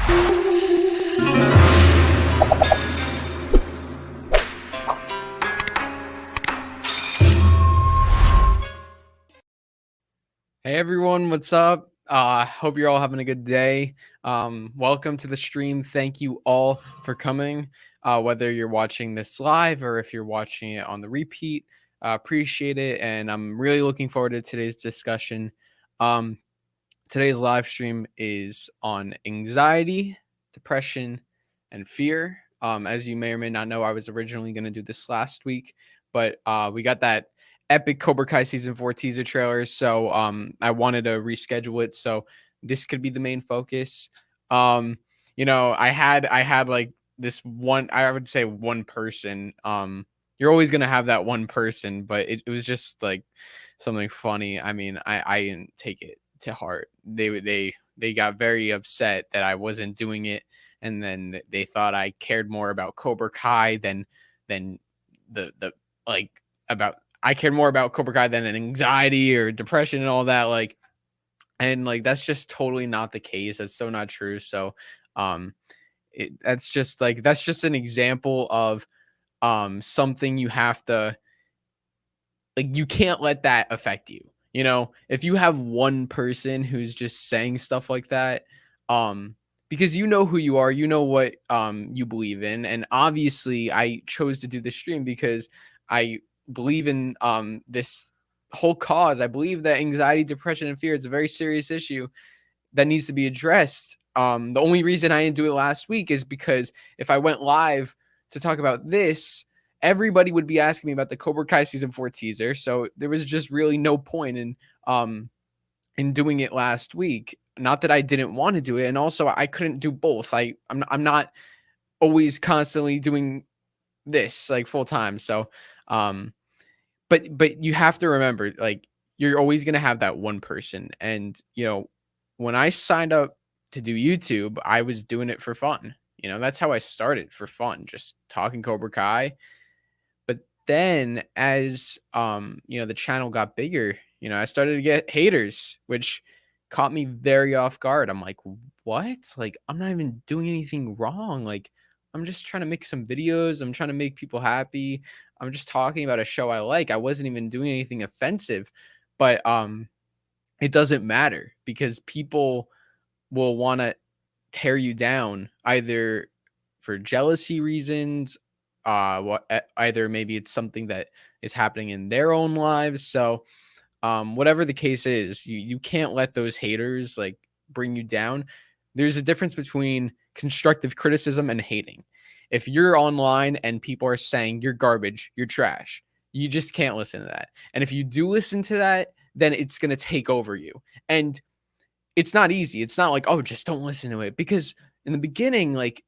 Hey everyone, what's up? Hope you're all having a good day. Welcome to the stream. Thank you all for coming. Whether you're watching this live or if you're watching it on the repeat, appreciate it. And I'm really looking forward to today's discussion. Today's live stream is on anxiety, depression, and fear. As you may or may not know, I was originally going to do this last week, but we got that epic Cobra Kai season 4 teaser trailer, so I wanted to reschedule it so this could be the main focus. I had like this one, I would say one person. You're always gonna have that one person, but it was just like something funny. I mean, I didn't take it to heart. They got very upset that I wasn't doing it, and then they thought I cared more about Cobra Kai than the like about I cared more about Cobra Kai than an anxiety or depression and all that. And that's just totally not the case. That's so not true. So, that's just an example of something you have to you can't let that affect you. You know, if you have one person who's just saying stuff like that, because you know who you are, you know what you believe in, and obviously I chose to do the stream because I believe in this whole cause. I believe that anxiety, depression, and fear is a very serious issue that needs to be addressed. The only reason I didn't do it last week is because if I went live to talk about this, everybody would be asking me about the Cobra Kai season 4 teaser. So there was just really no point in doing it last week. Not that I didn't want to do it, and also I couldn't do both. I'm not always constantly doing this like full time. So but you have to remember, like, you're always going to have that one person. And when I signed up to do YouTube, I was doing it for fun. That's how I started, for fun, just talking Cobra Kai. But then as the channel got bigger, I started to get haters, which caught me very off guard. I'm like, what? Like, I'm not even doing anything wrong. Like, I'm just trying to make some videos. I'm trying to make people happy. I'm just talking about a show I like. I wasn't even doing anything offensive. But it doesn't matter, because people will want to tear you down either for jealousy reasons, either maybe it's something that is happening in their own lives. So whatever the case is, you can't let those haters like bring you down. There's a difference between constructive criticism and hating. If you're online and people are saying you're garbage, you're trash, you just can't listen to that. And if you do listen to that, then it's going to take over you. And it's not easy. It's not like, oh, just don't listen to it. Because in the beginning, like,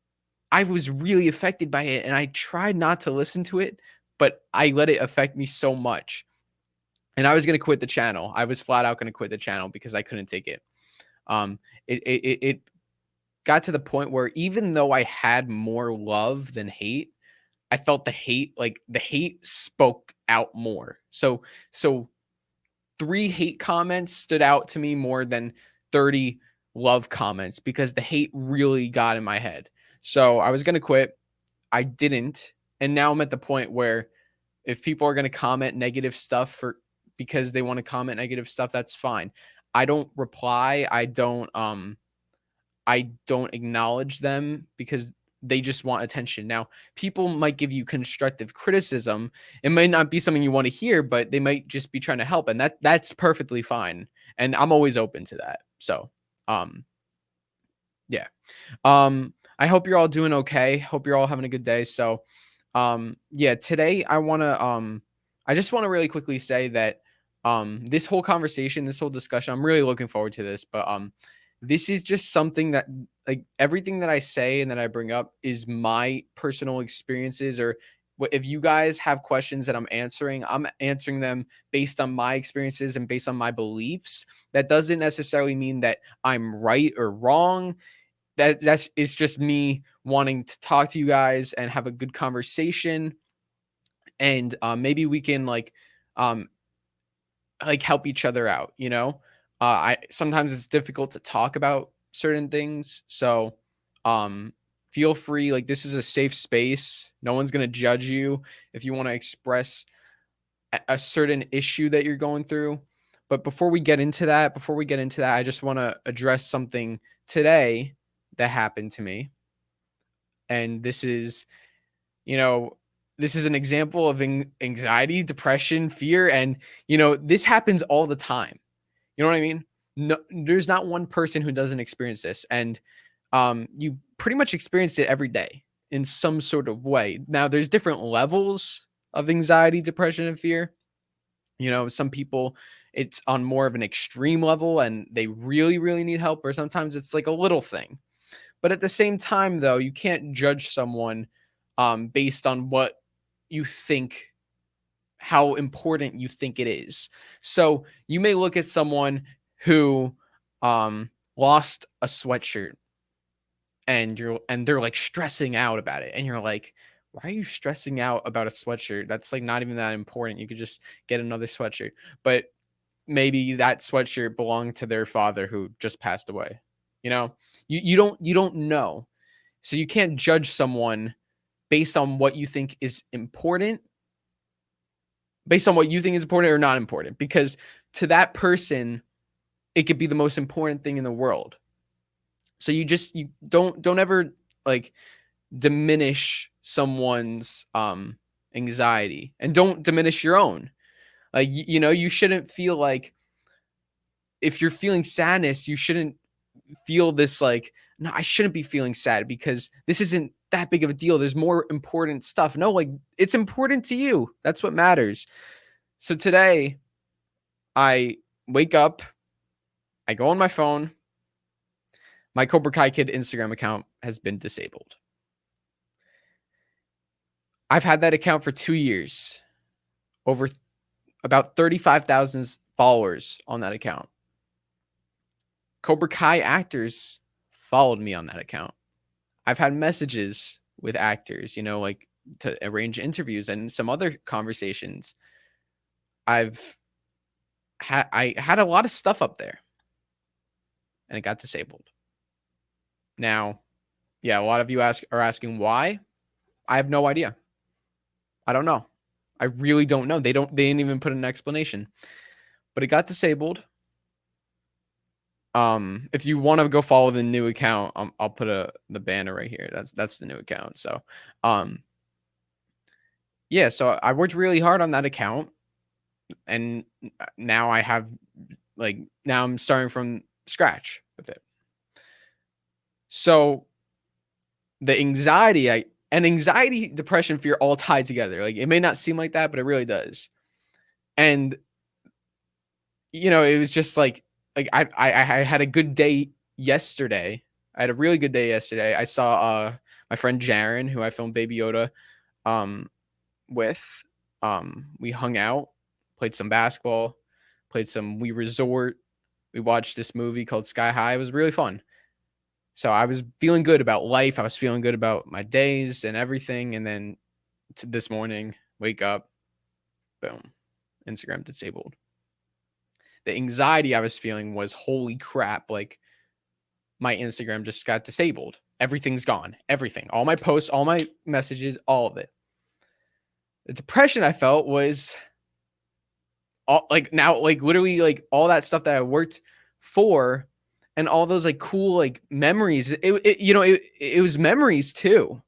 I was really affected by it and I tried not to listen to it, but I let it affect me so much. And I was going to quit the channel. I was flat out going to quit the channel because I couldn't take it. It got to the point where even though I had more love than hate, I felt the hate spoke out more. So 3 hate comments stood out to me more than 30 love comments, because the hate really got in my head. So I was going to quit. I didn't. And now I'm at the point where if people are going to comment negative stuff because they want to comment negative stuff, that's fine. I don't reply. I don't acknowledge them because they just want attention. Now, people might give you constructive criticism. It might not be something you want to hear, but they might just be trying to help, and that's perfectly fine. And I'm always open to that. So, yeah. I hope you're all doing okay. Hope you're all having a good day. So, yeah, today I just want to really quickly say that this whole conversation, this whole discussion, I'm really looking forward to this, but this is just something that, like, everything that I say and that I bring up is my personal experiences, or if you guys have questions that I'm answering them based on my experiences and based on my beliefs. That doesn't necessarily mean that I'm right or wrong. It's just me wanting to talk to you guys and have a good conversation. And maybe we can help each other out, I sometimes it's difficult to talk about certain things. So Feel free. Like, this is a safe space. No one's going to judge you if you want to express a certain issue that you're going through. But before we get into that, I just want to address something today that happened to me. And this is, this is an example of anxiety, depression, fear. And, this happens all the time. You know what I mean? No, there's not one person who doesn't experience this. And you pretty much experience it every day in some sort of way. Now, there's different levels of anxiety, depression, and fear. Some people, it's on more of an extreme level and they really, really need help, or sometimes it's like a little thing. But at the same time, though, you can't judge someone based on what you think, how important you think it is. So you may look at someone who lost a sweatshirt and they're like stressing out about it. And you're like, why are you stressing out about a sweatshirt? That's like not even that important. You could just get another sweatshirt. But maybe that sweatshirt belonged to their father who just passed away. You don't know. So you can't judge someone based on what you think is important, or not important, because to that person, it could be the most important thing in the world. So you don't ever like diminish someone's anxiety, and don't diminish your own. Like, you shouldn't feel like, if you're feeling sadness, you shouldn't feel this like, no, I shouldn't be feeling sad because this isn't that big of a deal. There's more important stuff. No, like, it's important to you. That's what matters. So today I wake up, I go on my phone, my Cobra Kai Kid Instagram account has been disabled. I've had that account for 2 years, over about 35,000 followers on that account. Cobra Kai actors followed me on that account. I've had messages with actors, like to arrange interviews and some other conversations. I had a lot of stuff up there and it got disabled. Now, yeah, a lot of you are asking why. I have no idea. I don't know. I really don't know. They didn't even put an explanation. But it got disabled. If you want to go follow the new account, I'll put the banner right here. That's the new account. So, yeah, so I worked really hard on that account, and now now I'm starting from scratch with it. So the anxiety, depression, fear all tied together. Like, it may not seem like that, but it really does. And it was just like I had a good day yesterday. I had a really good day yesterday. I saw my friend Jaren, who I filmed Baby Yoda with. We hung out, played some basketball, played some Wii Resort. We watched this movie called Sky High. It was really fun. So I was feeling good about life. I was feeling good about my days and everything. And then this morning, wake up, boom, Instagram disabled. The anxiety I was feeling was, holy crap, like, my Instagram just got disabled. Everything's gone. Everything. All my posts, all my messages, all of it. The depression I felt was literally like all that stuff that I worked for and all those like cool like memories. It was memories too.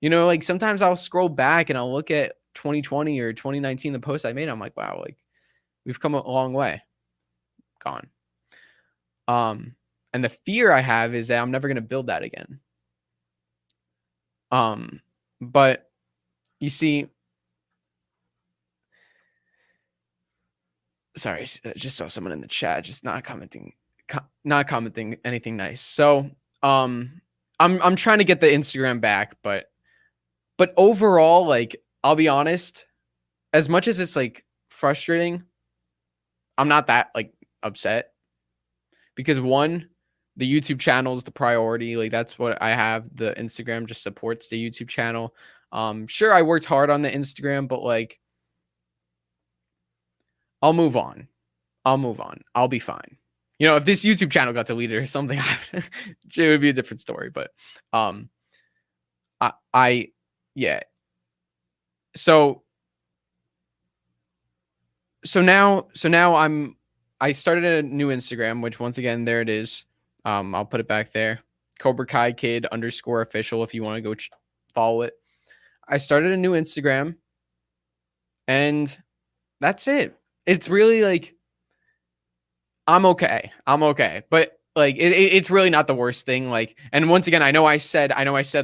Like, sometimes I'll scroll back and I'll look at 2020 or 2019, the post I made. I'm like, wow, like, we've come a long way. Gone. And the fear I have is that I'm never going to build that again. But you see, sorry, I just saw someone in the chat just not commenting anything nice. So, I'm trying to get the Instagram back, but overall, like, I'll be honest, as much as it's like frustrating, I'm not that like upset, because one, the YouTube channel is the priority. Like, that's what I have. The Instagram just supports the YouTube channel. Sure, I worked hard on the Instagram, but like, I'll move on. I'll be fine. You know, if this YouTube channel got deleted or something, it would be a different story. But yeah. So now I started a new Instagram, which once again, there it is. I'll put it back there. Cobra Kai Kid _official if you want to go follow it. I started a new Instagram, and that's it. It's really like I'm okay. But like it's really not the worst thing. Like, and once again, I know I said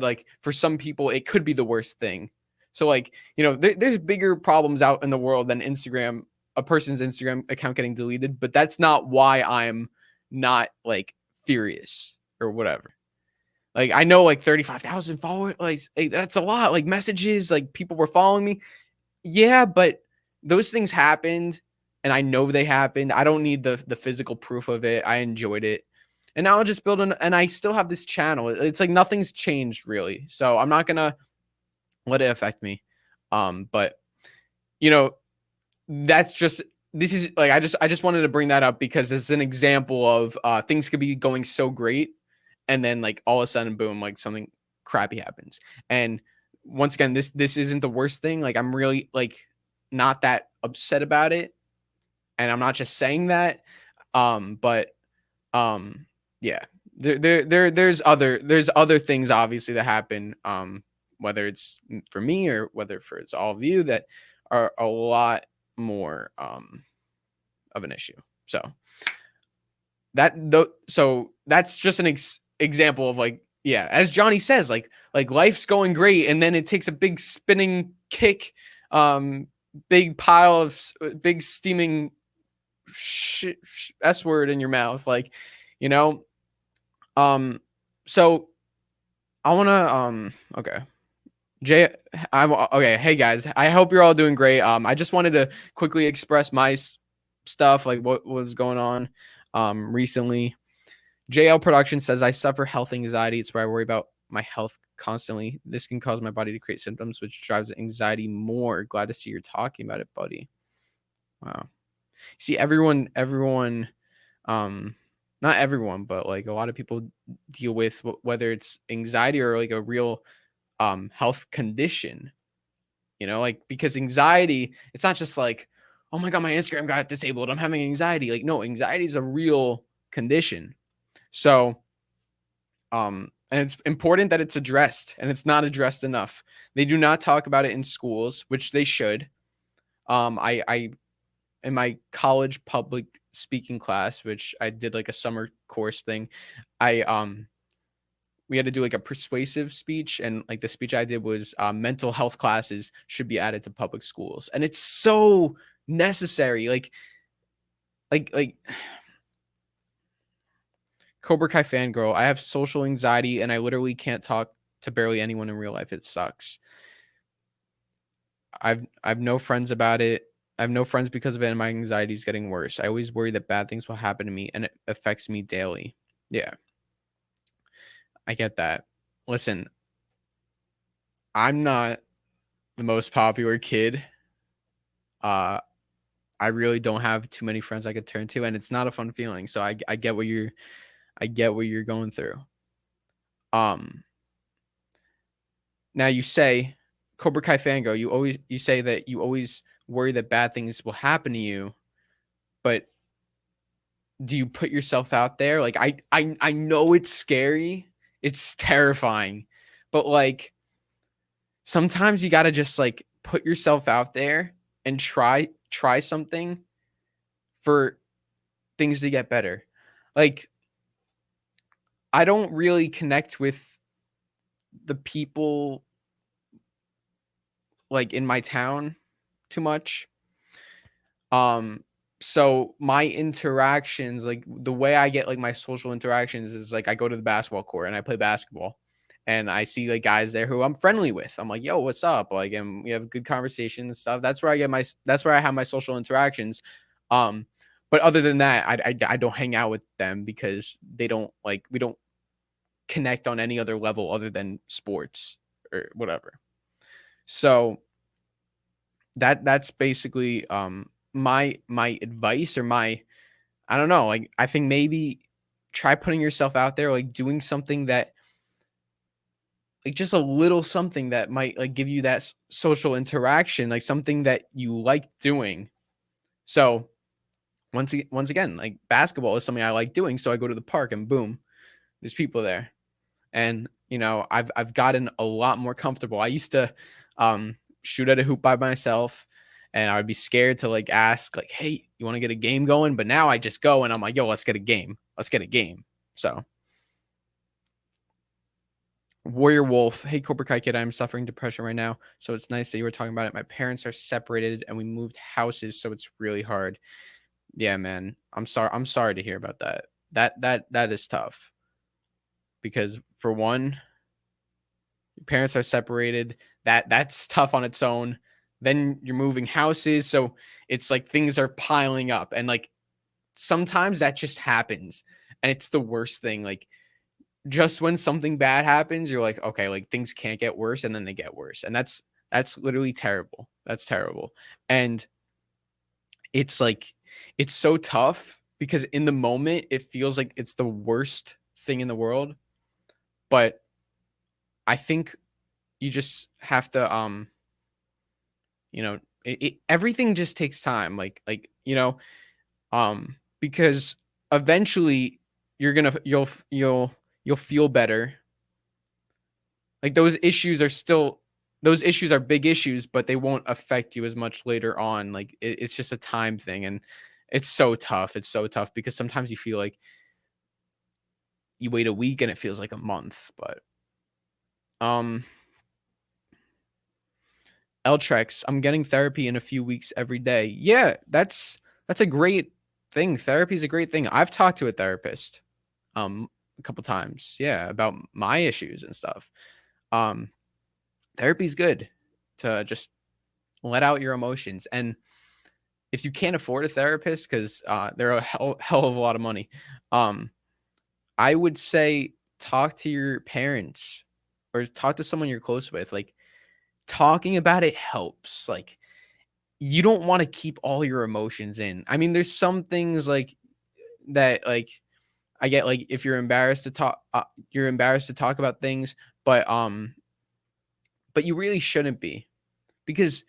like for some people it could be the worst thing. So like, you know, there's bigger problems out in the world than Instagram, a person's Instagram account getting deleted, but that's not why I'm not like furious or whatever. Like, I know like 35,000 followers, like that's a lot. Like messages, like people were following me. Yeah, but those things happened, and I know they happened. I don't need the physical proof of it. I enjoyed it. And now I'll just build and I still have this channel. It's like nothing's changed really. So I'm not gonna let it affect me. But you know, this is like I just wanted to bring that up because this is an example of things could be going so great, and then like all of a sudden, boom, like something crappy happens. And once again, this isn't the worst thing. Like I'm really like not that upset about it, and I'm not just saying that. But yeah, there's other things obviously that happen. Whether it's for me or whether for it's all of you that are a lot more of an issue. So that's just an example of like, yeah, as Johnny says, like life's going great, and then it takes a big spinning kick, big pile of big steaming S word in your mouth, like, you know. So I want to okay. Okay. Hey guys, I hope you're all doing great. I just wanted to quickly express my stuff, like what was going on recently. JL Production says, I suffer health anxiety. It's where I worry about my health constantly. This can cause my body to create symptoms, which drives anxiety more. Glad to see you're talking about it, buddy. Wow. See, everyone, not everyone, but like a lot of people deal with whether it's anxiety or like a real health condition, you know, like, because anxiety, it's not just like, oh my God, my Instagram got disabled, I'm having anxiety. Like, no, anxiety is a real condition. So, and it's important that it's addressed, and it's not addressed enough. They do not talk about it in schools, which they should. I in my college public speaking class, which I did like a summer course thing, we had to do like a persuasive speech, and like the speech I did was mental health classes should be added to public schools, and it's so necessary. Like Cobra Kai fangirl, I have social anxiety and I literally can't talk to barely anyone in real life. It sucks. I've no friends about it. I have no friends because of it, and my anxiety is getting worse. I always worry that bad things will happen to me, and it affects me daily. Yeah, I get that. Listen, I'm not the most popular kid. I really don't have too many friends I could turn to, and it's not a fun feeling. So I get what you're going through. Now you say, Cobra Kai Fango, you say that you always worry that bad things will happen to you, but do you put yourself out there? Like I know it's scary, it's terrifying, but like sometimes you got to just like put yourself out there and try something for things to get better. Like, I don't really connect with the people like in my town too much. So my interactions, like the way I get like my social interactions is like I go to the basketball court and I play basketball, and I see like guys there who I'm friendly with. I'm like, yo, what's up? Like, and we have good conversations and stuff. That's where I have my social interactions. But other than that, I don't hang out with them because we don't connect on any other level other than sports or whatever. So that's basically my advice or my I don't know, like, I think maybe try putting yourself out there, like, doing something that like, just a little something that might, like, give you that social interaction, like, something that you like doing. So, once again, like, basketball is something I like doing, so I go to the park and boom, there's people there. And, I've gotten a lot more comfortable. I used to, shoot at a hoop by myself, and I would be scared to, like, ask, like, "Hey, you wanna get a game going?" But now I just go and I'm like, "Yo, let's get a game. Let's get a game." So, Warrior Wolf, "Hey, Cobra Kai Kid, I'm suffering depression right now, so it's nice that you were talking about it. My parents are separated and we moved houses, so it's really hard." Yeah, man. I'm sorry to hear about that. That is tough because for one, your parents are separated. That's tough on its own. Then you're moving houses, so it's like things are piling up and like sometimes that just happens and it's the worst thing. Like just when something bad happens, you're like, okay, like things can't get worse, and then they get worse. And that's literally terrible. That's terrible. And it's like it's so tough because in the moment it feels like it's the worst thing in the world. But I think you just have to everything just takes time. Because eventually you'll feel better. Like those issues are big issues, but they won't affect you as much later on. Like it's just a time thing, and it's so tough. It's so tough because sometimes you feel like you wait a week and it feels like a month. But um, Eltrex, I'm getting therapy in a few weeks every day. Yeah, that's a great thing. Therapy is a great thing. I've talked to a therapist a couple times, yeah, about my issues and stuff. Therapy's good to just let out your emotions. And if you can't afford a therapist, because they're a hell of a lot of money, I would say talk to your parents or talk to someone you're close with. Like talking about it helps. Like you don't want to keep all your emotions in. I mean, there's some things like that, like I get, like if you're embarrassed to talk about things, but you really shouldn't be, because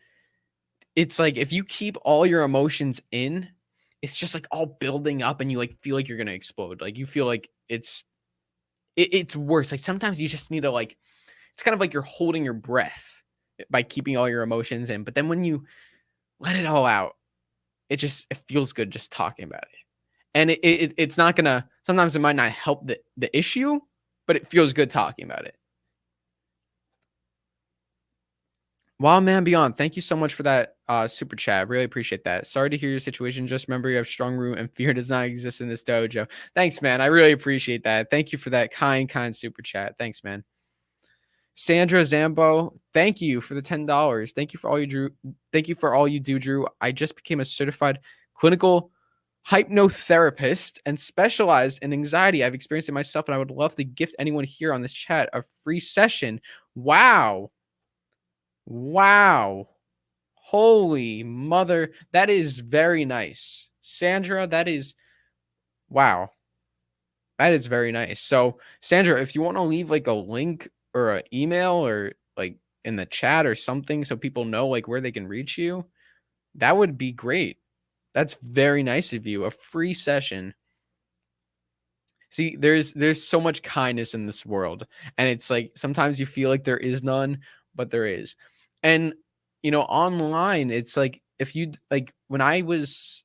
it's like if you keep all your emotions in, it's just like all building up and you like feel like you're gonna explode. Like you feel like it's worse. Like sometimes you just need to like it's kind of like you're holding your breath by keeping all your emotions in. But then when you let it all out, it feels good just talking about it. And it's not gonna sometimes it might not help the issue, but it feels good talking about it. Wild Man Beyond, thank you so much for that super chat. Really appreciate that. Sorry to hear your situation. Just remember you have strong root and fear does not exist in this dojo. Thanks, man. I really appreciate that. Thank you for that kind super chat. Thanks, man. Sandra Zambo, thank you for the $10. Thank you for all you Drew. Thank you for all you do, Drew. I just became a certified clinical hypnotherapist and specialize in anxiety. I've experienced it myself, and I would love to gift anyone here on this chat a free session. Wow. Wow. Holy mother. That is very nice. Sandra, that is wow. That is very nice. So, Sandra, if you want to leave like a link or an email or like in the chat or something so people know like where they can reach you, that would be great. That's very nice of you. A free session. See, there's so much kindness in this world, and it's like sometimes you feel like there is none, but there is. And online, it's like if you like when I was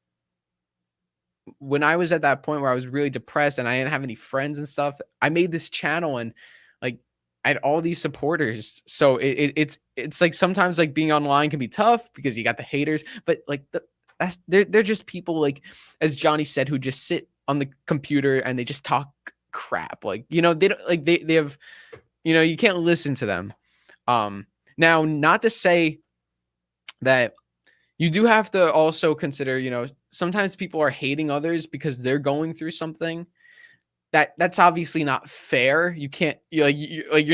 at that point where I was really depressed and I didn't have any friends and stuff, I made this channel and like I had all these supporters. So it's like sometimes like being online can be tough because you got the haters, but like they're just people, like as Johnny said, who just sit on the computer and they just talk crap. Like they don't like they have you can't listen to them. Now, not to say that you do have to also consider, sometimes people are hating others because they're going through something that's obviously not fair. You can't you're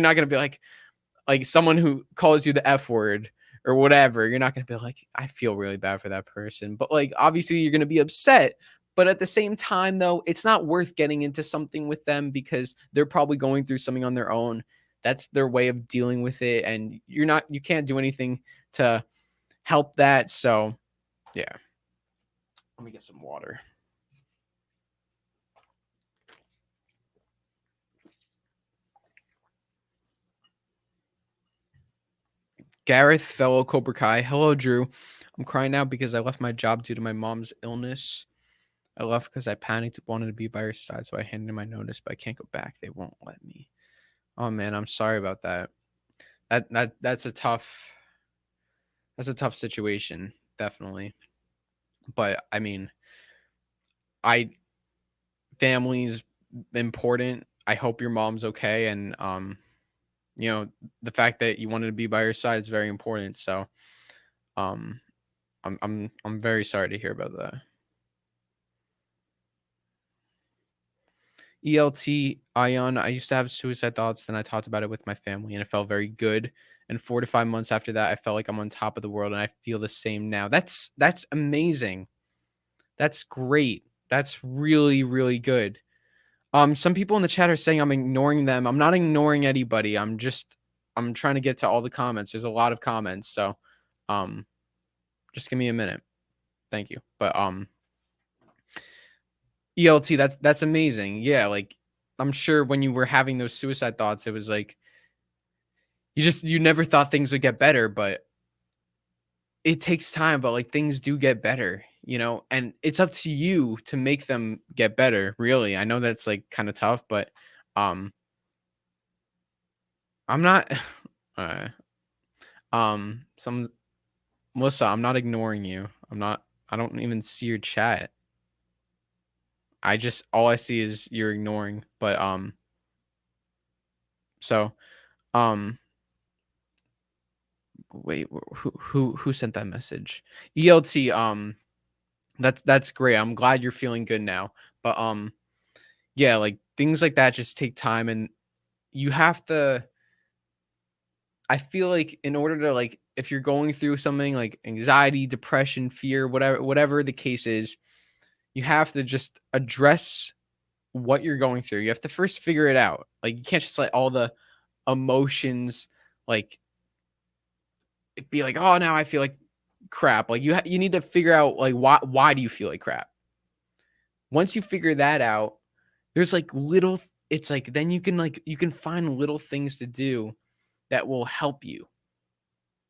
not going to be like someone who calls you the F word or whatever. You're not going to be like, I feel really bad for that person. But like, obviously you're going to be upset, But at the same time, though, it's not worth getting into something with them because they're probably going through something on their own. That's their way of dealing with it. And you can't do anything to help that. So, yeah. Let me get some water. Gareth, fellow Cobra Kai. Hello, Drew. I'm crying now because I left my job due to my mom's illness. I left because I panicked, wanted to be by her side, so I handed in my notice, but I can't go back. They won't let me. Oh man, I'm sorry about that. That's a tough situation, definitely. But I mean, family's important. I hope your mom's okay, and the fact that you wanted to be by her side is very important. So, I'm very sorry to hear about that. ELT Ion, I used to have suicide thoughts, then I talked about it with my family and it felt very good. And 4 to 5 months after that, I felt like I'm on top of the world and I feel the same now. That's amazing. That's great. That's really, really good. Some people in the chat are saying I'm ignoring them. I'm not ignoring anybody. I'm trying to get to all the comments. There's a lot of comments, so just give me a minute. Thank you. But ELT, that's amazing. Yeah, like I'm sure when you were having those suicide thoughts, it was like you never thought things would get better, but it takes time, but like things do get better, and it's up to you to make them get better, really. I know that's like kind of tough, but I'm not Melissa, I'm not ignoring you. I don't even see your chat. All I see is you're ignoring, but wait, who sent that message? ELT, that's great. I'm glad you're feeling good now. But yeah, like things like that just take time, and you have to, I feel like in order to, like, if you're going through something like anxiety, depression, fear, whatever the case is, you have to just address what you're going through. You have to first figure it out. Like you can't just let all the emotions like be like, oh, now I feel like crap. Like you need to figure out like why do you feel like crap? Once you figure that out, there's like it's like then you can find little things to do that will help you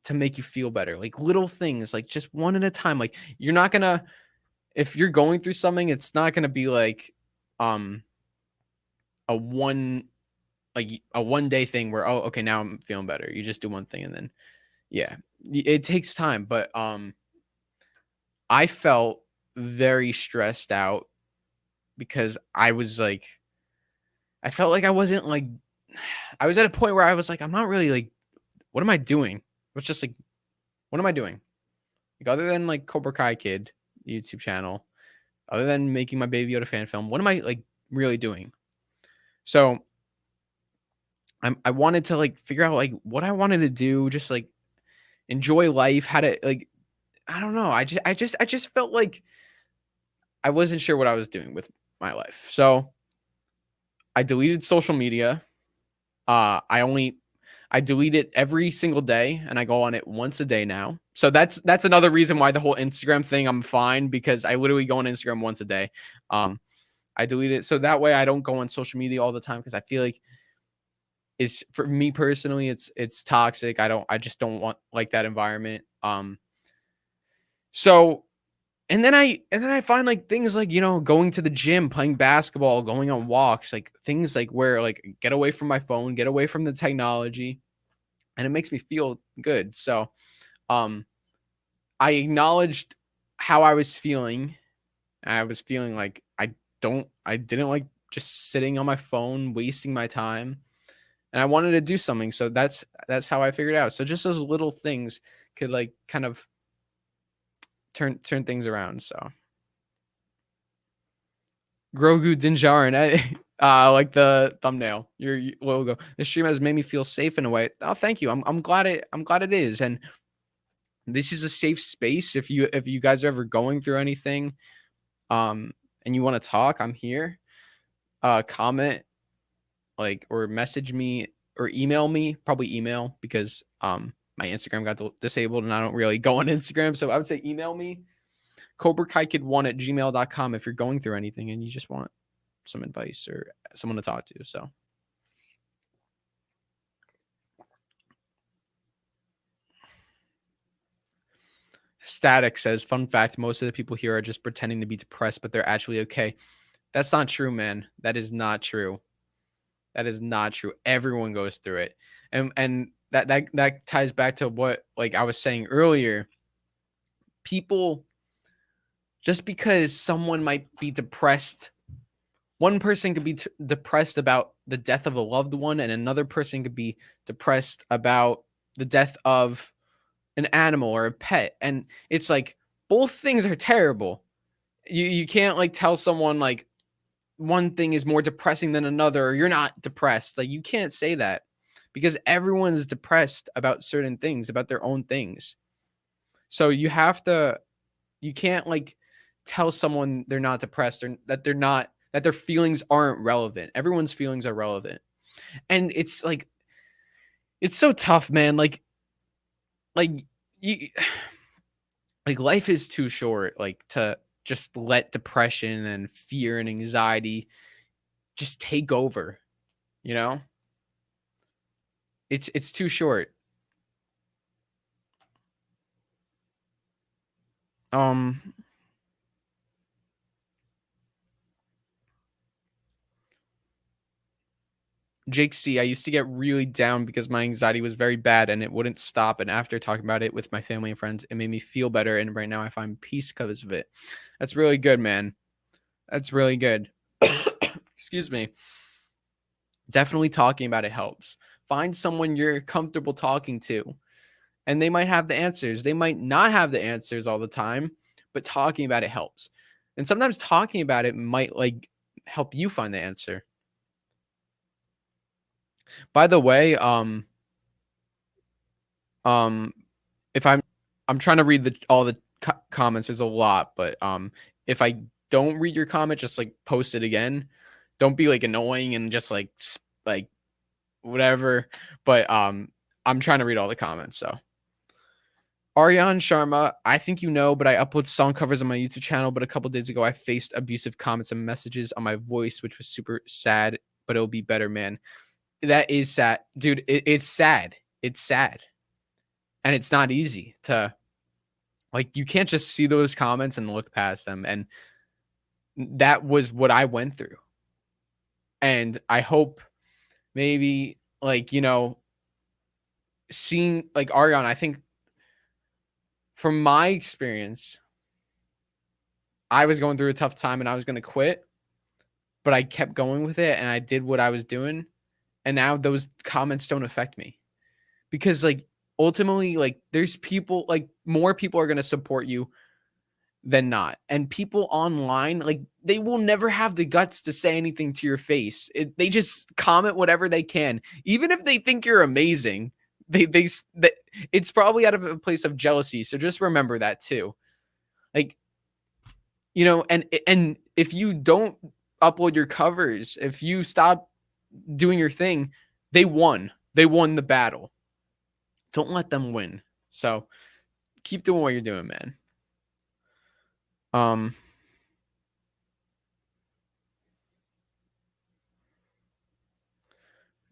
to make you feel better. Like little things, like just one at a time. Like you're not gonna, if you're going through something, it's not gonna be like a one day thing where, oh, okay, now I'm feeling better. You just do one thing and then yeah, it takes time. But I felt very stressed out because I felt like I wasn't like, I was at a point where I was like, I'm not really like, what am I doing? It was just like, what am I doing? Like other than like Cobra Kai Kid YouTube channel, other than making my Baby Yoda fan film, what am I like really doing? So I wanted to like figure out like what I wanted to do, just like enjoy life, how to like, I don't know. I just felt like I wasn't sure what I was doing with my life. So I deleted social media. I delete it every single day and I go on it once a day now. So that's another reason why the whole Instagram thing, I'm fine, because I literally go on Instagram once a day. I delete it so that way I don't go on social media all the time, because I feel like it's, for me personally, it's toxic. I just don't want like that environment. So and then I find like things like, going to the gym, playing basketball, going on walks, like things like where like get away from my phone, get away from the technology, and it makes me feel good. So I acknowledged how I was feeling. I was feeling like I didn't like just sitting on my phone, wasting my time, and I wanted to do something. So that's how I figured it out. So just those little things could like kind of turn things around. So Grogu Dinjarin, like the thumbnail, your logo. This stream has made me feel safe in a way. Oh, thank you. I'm glad it is. And this is a safe space. If you guys are ever going through anything, and you want to talk, I'm here. Comment, like, or message me or email me, probably email, because my Instagram got disabled and I don't really go on Instagram. So I would say email me, CobraKaiKid1@gmail.com, if you're going through anything and you just want some advice or someone to talk to. So Static says, fun fact, most of the people here are just pretending to be depressed, but they're actually okay. That's not true, man. That is not true. That is not true. Everyone goes through it. And that ties back to what, like, I was saying earlier. People, just because someone might be depressed, one person could be depressed about the death of a loved one, and another person could be depressed about the death of an animal or a pet. And it's like, both things are terrible. You can't, like, tell someone, like, one thing is more depressing than another, or you're not depressed. Like, you can't say that, because everyone's depressed about certain things, about their own things. So you can't, like, tell someone they're not depressed, or that their feelings aren't relevant. Everyone's feelings are relevant. And it's like, it's so tough, man. Like you, like, life is too short, like, to just let depression and fear and anxiety just take over, you know? It's too short. Jake C, I used to get really down because my anxiety was very bad and it wouldn't stop. And after talking about it with my family and friends, it made me feel better. And right now I find peace because of it. That's really good, man. That's really good. Excuse me. Definitely talking about it helps. Find someone you're comfortable talking to, and they might have the answers. They might not have the answers all the time, but talking about it helps. And sometimes talking about it might, like, help you find the answer. By the way, if I'm trying to read all the comments. There's a lot, but if I don't read your comment, just, like, post it again. Don't be, like, annoying and just, like whatever. But I'm trying to read all the comments. So Aryan Sharma, I think you know, but I upload song covers on my YouTube channel. But a couple days ago, I faced abusive comments and messages on my voice, which was super sad. But it'll be better, man. That is sad, dude. It's sad. It's sad, and it's not easy to, like, you can't just see those comments and look past them. And that was what I went through. And I hope maybe, like, seeing, like, Ariana, I think from my experience, I was going through a tough time and I was going to quit, but I kept going with it and I did what I was doing. And now those comments don't affect me, because, like, ultimately, like, there's people, like, more people are going to support you than not. And people online, like, they will never have the guts to say anything to your face. They just comment whatever they can, even if they think you're amazing. They it's probably out of a place of jealousy. So just remember that too. Like, and if you don't upload your covers, if you stop doing your thing, they won the battle. Don't let them win. So keep doing what you're doing, man.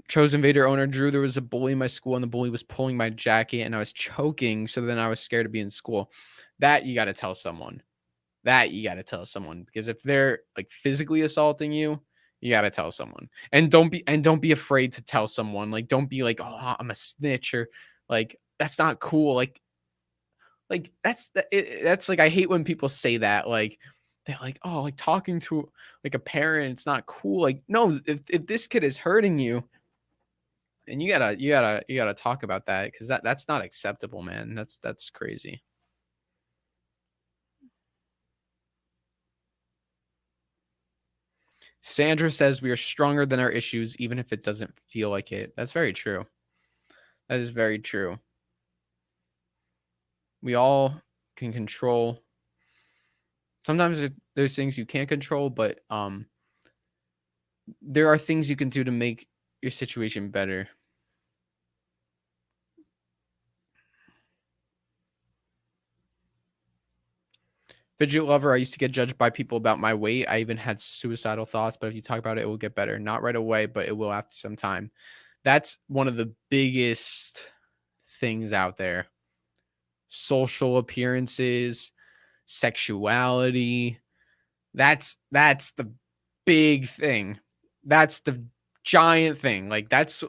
Chosen Vader owner Drew, there was a bully in my school and the bully was pulling my jacket and I was choking. So then I was scared to be in school. That you got to tell someone. Because if they're, like, physically assaulting you, you got to tell someone. And don't be afraid to tell someone. Like, don't be like, oh, I'm a snitch, or, like, that's not cool. Like that's like, I hate when people say that. Like, they're like, oh, like, talking to, like, a parent, it's not cool. Like, no, if this kid is hurting you, and you gotta talk about that, because that's not acceptable, man. That's crazy. Sandra says we are stronger than our issues, even if it doesn't feel like it. That's very true. That is very true. We all can control sometimes there's things you can't control, but there are things you can do to make your situation better. Fidget lover, I used to get judged by people about my weight. I even had suicidal thoughts, but if you talk about it, it will get better. Not right away, but it will after some time. That's one of the biggest things out there. Social appearances, sexuality. That's the big thing. That's the giant thing. Like that's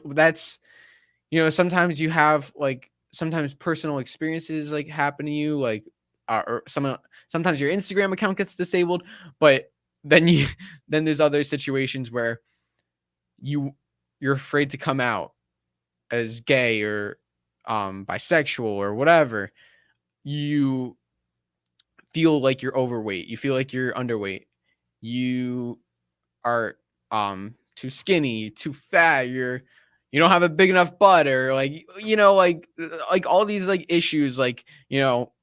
sometimes you have like sometimes personal experiences like happen to you, like or sometimes your Instagram account gets disabled, but then then there's other situations where you're afraid to come out as gay or bisexual or whatever. You feel like you're overweight, you feel like you're underweight, you are too skinny, too fat, you don't have a big enough butt, or like like all these like issues, like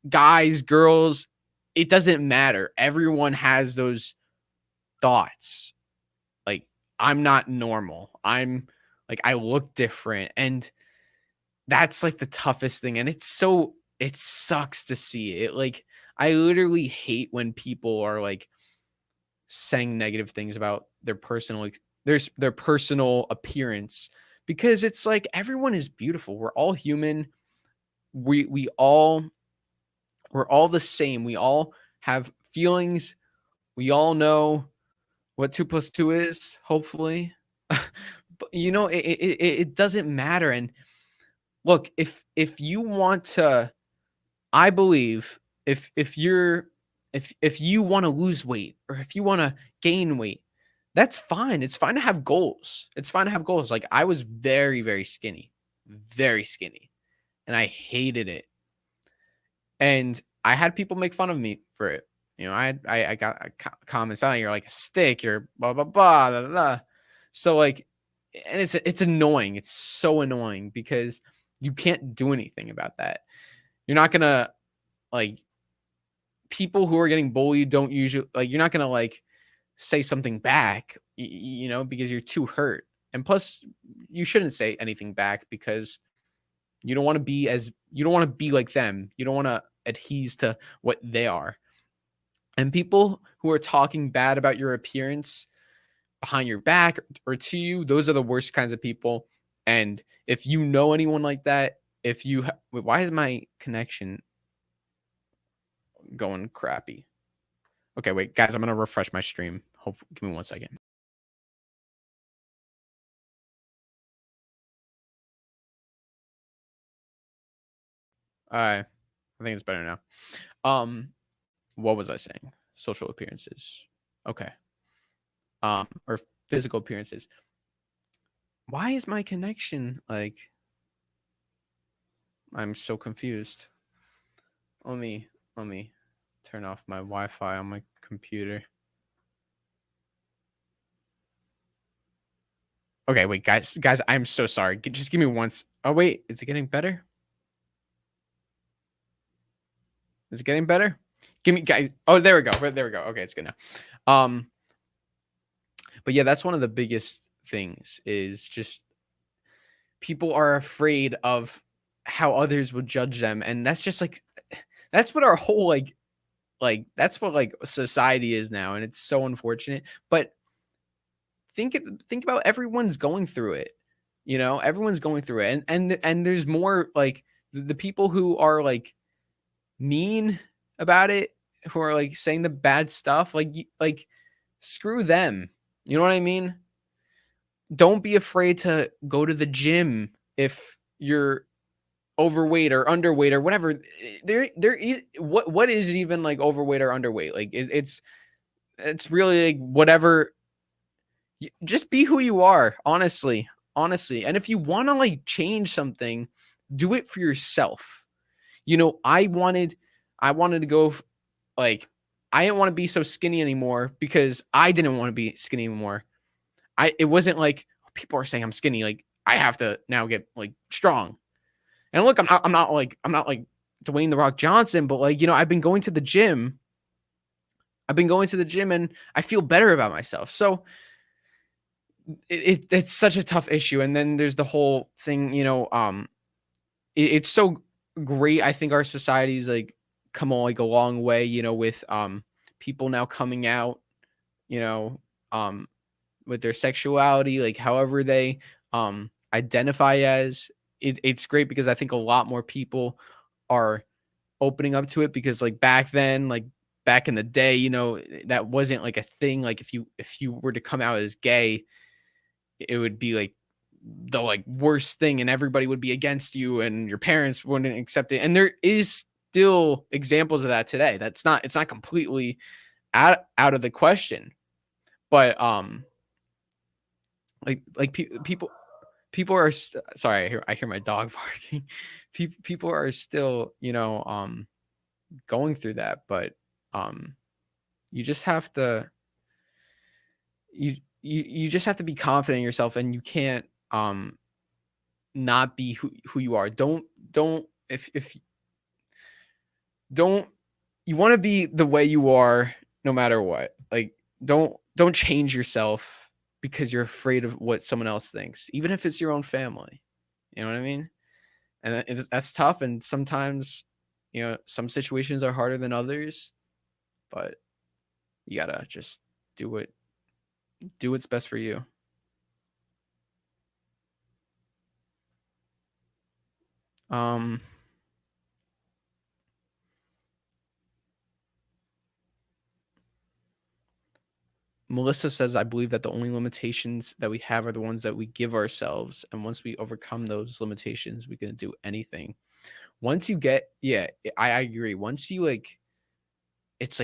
guys, girls, it doesn't matter. Everyone has those thoughts. Like, I'm not normal. I look different, and that's like the toughest thing, and it sucks to see it. Like, I literally hate when people are like saying negative things about their personal appearance, because it's like everyone is beautiful. We're all human. We're all the same. We all have feelings. We all know what 2 + 2 is, hopefully. But it doesn't matter. And look, if you want to, I believe if you want to lose weight, or if you want to gain weight, that's fine. It's fine to have goals. It's fine to have goals. Like, I was very, very skinny, and I hated it. And I had people make fun of me for it. I got comments on, you're like a stick, you're blah, blah, blah, blah, blah. So like, and it's annoying. It's so annoying because you can't do anything about that. You're not going to, like, people who are getting bullied don't usually, like, you're not going to like say something back, because you're too hurt. And plus, you shouldn't say anything back because you don't want to be like them. You don't want to adhere to what they are. And people who are talking bad about your appearance behind your back or to you, those are the worst kinds of people. And if you know anyone like that, why is my connection going crappy? Okay, wait, guys, I'm going to refresh my stream. Give me 1 second. I think it's better now. What was I saying? Social appearances. Okay. Or physical appearances. Why is my connection like, I'm so confused. Let me turn off my Wi-Fi on my computer. Okay, wait, guys, I'm so sorry. Just give me once. Oh, wait, is it getting better? Is it getting better? Give me, guys. Oh, there we go. Okay, it's good now. But yeah, that's one of the biggest things, is just people are afraid of how others would judge them. And that's just like, that's what our whole like that's what like society is now. And it's so unfortunate. But think about, everyone's going through it. Everyone's going through it. And there's more like the people who are like mean about it, who are like saying the bad stuff, like screw them. You know what I mean? Don't be afraid to go to the gym if you're overweight or underweight or whatever. There is what is even like overweight or underweight? Like it's really like whatever. Just be who you are, honestly. And if you want to like change something, do it for yourself. I wanted to go, like, I didn't want to be so skinny anymore because I didn't want to be skinny anymore. It wasn't like people are saying I'm skinny, like I have to now get like strong. And look, I'm not like Dwayne The Rock Johnson, but like, I've been going to the gym I've been going to the gym and I feel better about myself. So it's such a tough issue. And then there's the whole thing, it's so great. I think our society's like come on like a long way, with people now coming out, you know, with their sexuality, like however they identify as. It's great because I think a lot more people are opening up to it, because like back then, like back in the day, that wasn't like a thing. Like if you were to come out as gay, it would be like the like worst thing, and everybody would be against you, and your parents wouldn't accept it. And there is still examples of that today. It's not completely out of the question, but people are sorry, I hear my dog barking. People are still going through that, but you just have to you just have to be confident in yourself, and you can't not be who you are. Don't if don't you want to be the way you are no matter what. Like don't change yourself because you're afraid of what someone else thinks, even if it's your own family. You know what I mean? And that's tough, and sometimes some situations are harder than others, but you gotta just do what's best for you. Melissa says, I believe that the only limitations that we have are the ones that we give ourselves. And once we overcome those limitations, we can do anything. Once you get, I agree. Once you like, it's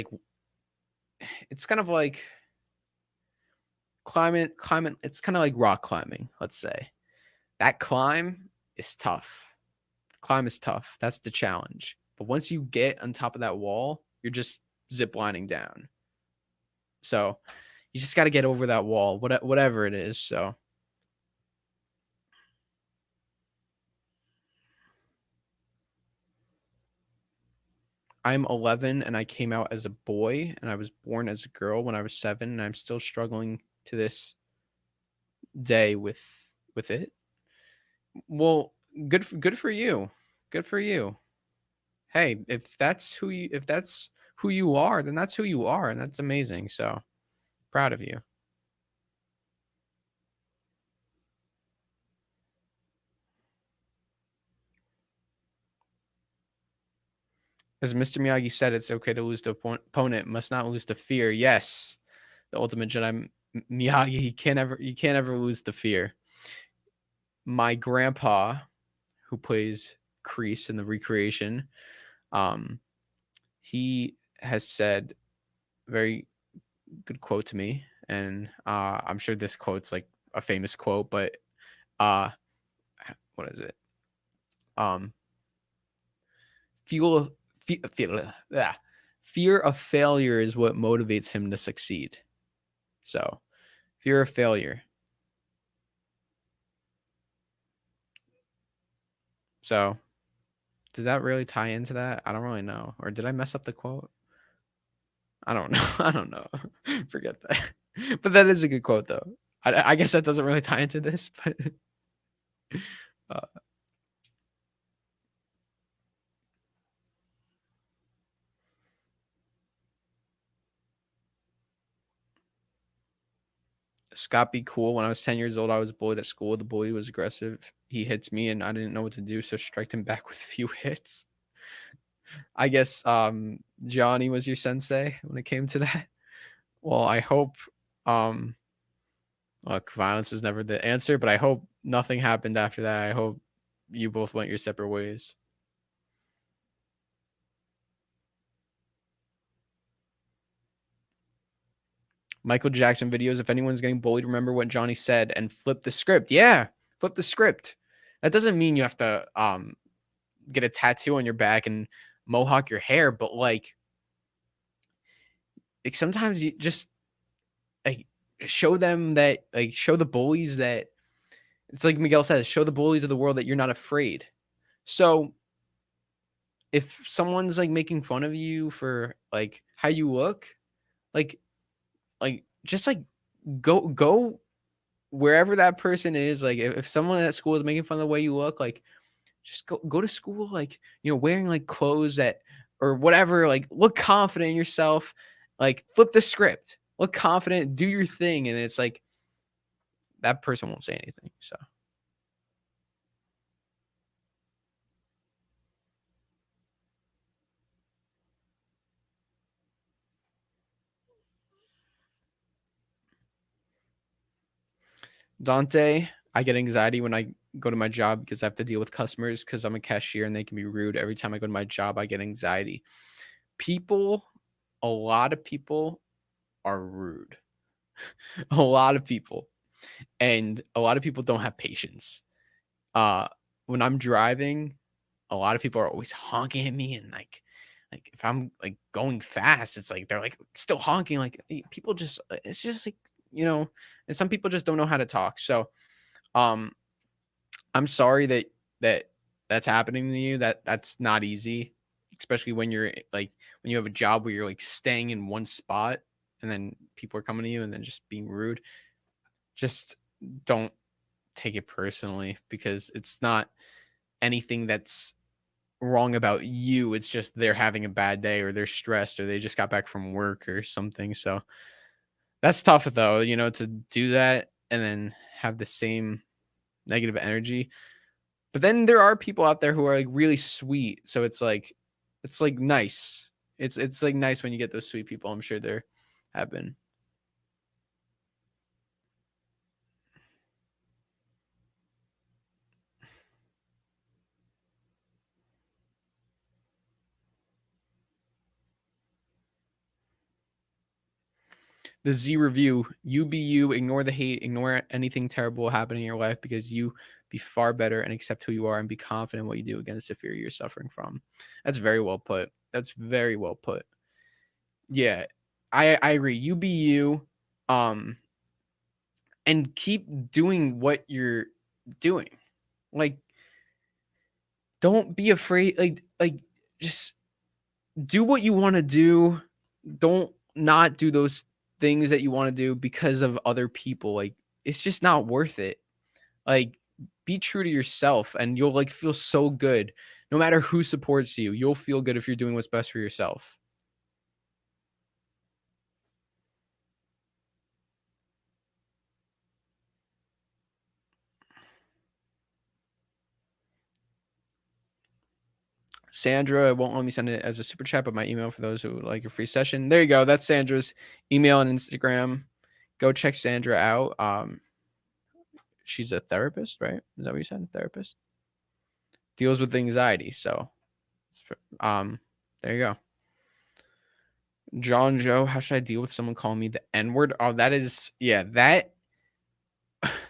kind of like climbing. It's kind of like rock climbing, let's say. That climb is tough. Climb is tough. That's the challenge. But once you get on top of that wall, you're just zip lining down. So you just got to get over that wall, whatever it is. So I'm 11 and I came out as a boy, and I was born as a girl when I was 7, and I'm still struggling to this day with it. Well, good for you. Good for you. Hey, if that's who you are, then that's who you are, and that's amazing. So proud of you. As Mr. Miyagi said, it's okay to lose to opponent, must not lose to fear. Yes, the ultimate Jedi Miyagi, you can't ever lose to fear. My grandpa, who plays KREESE in the recreation, he has said a very good quote to me, and I'm sure this quote's like a famous quote, but what is it? Fear of failure is what motivates him to succeed. So, fear of failure. So, did that really tie into that? I don't really know. Or did I mess up the quote? I don't know. I don't know. Forget that. But that is a good quote, though. I guess that doesn't really tie into this, but Scott be cool. When I was 10 years old, I was bullied at school. The bully was aggressive. He hits me and I didn't know what to do, so striked him back with a few hits. I guess Johnny was your sensei when it came to that. Well, I hope look, violence is never the answer, but I hope nothing happened after that. I hope you both went your separate ways. Michael Jackson videos. If anyone's getting bullied, remember what Johnny said and flip the script. Yeah, flip the script. That doesn't mean you have to get a tattoo on your back and mohawk your hair, but like sometimes you just like show them that, like show the bullies that it's like Miguel says, show the bullies of the world that you're not afraid. So if someone's like making fun of you for like how you look, like just like go wherever that person is. Like if someone at school is making fun of the way you look, like just go to school, like, you know, wearing like clothes that or whatever, like look confident in yourself, like flip the script, look confident, do your thing. And it's like that person won't say anything. So Dante, I get anxiety when I go to my job because I have to deal with customers because I'm a cashier and they can be rude. Every time I go to my job, I get anxiety. People, a lot of people are rude. A lot of people. And a lot of people don't have patience. When I'm driving, a lot of people are always honking at me and like if I'm like going fast, it's like they're like still honking. Like people just it's just like, you know, and some people just don't know how to talk. So um I'm sorry that that's happening to you. That's not easy, especially when you're like when you have a job where you're like staying in one spot and then people are coming to you and then just being rude. Just don't take it personally because it's not anything that's wrong about you. It's just they're having a bad day or they're stressed or they just got back from work or something. So that's tough though, you know, to do that and then have the same negative energy. But then there are people out there who are like really sweet. So it's like nice. It's like nice when you get those sweet people. I'm sure there have been. The Z review, you be you, ignore the hate, ignore anything terrible happening in your life because you be far better and accept who you are and be confident in what you do against the fear you're suffering from. That's very well put. That's very well put. Yeah, I agree. You be you, um, and keep doing what you're doing. Like, don't be afraid. Like just do what you want to do. Don't not do those things that you want to do because of other people. Like, it's just not worth it. Like, be true to yourself and you'll like feel so good. No matter who supports you, you'll feel good if you're doing what's best for yourself. Sandra, it won't let me send it as a super chat, but my email for those who would like a free session. There you go. That's Sandra's email and Instagram. Go check Sandra out. She's a therapist, right? Is that what you said? Therapist deals with anxiety. So, there you go. John Joe, how should I deal with someone calling me the N word? Oh, that is, yeah, that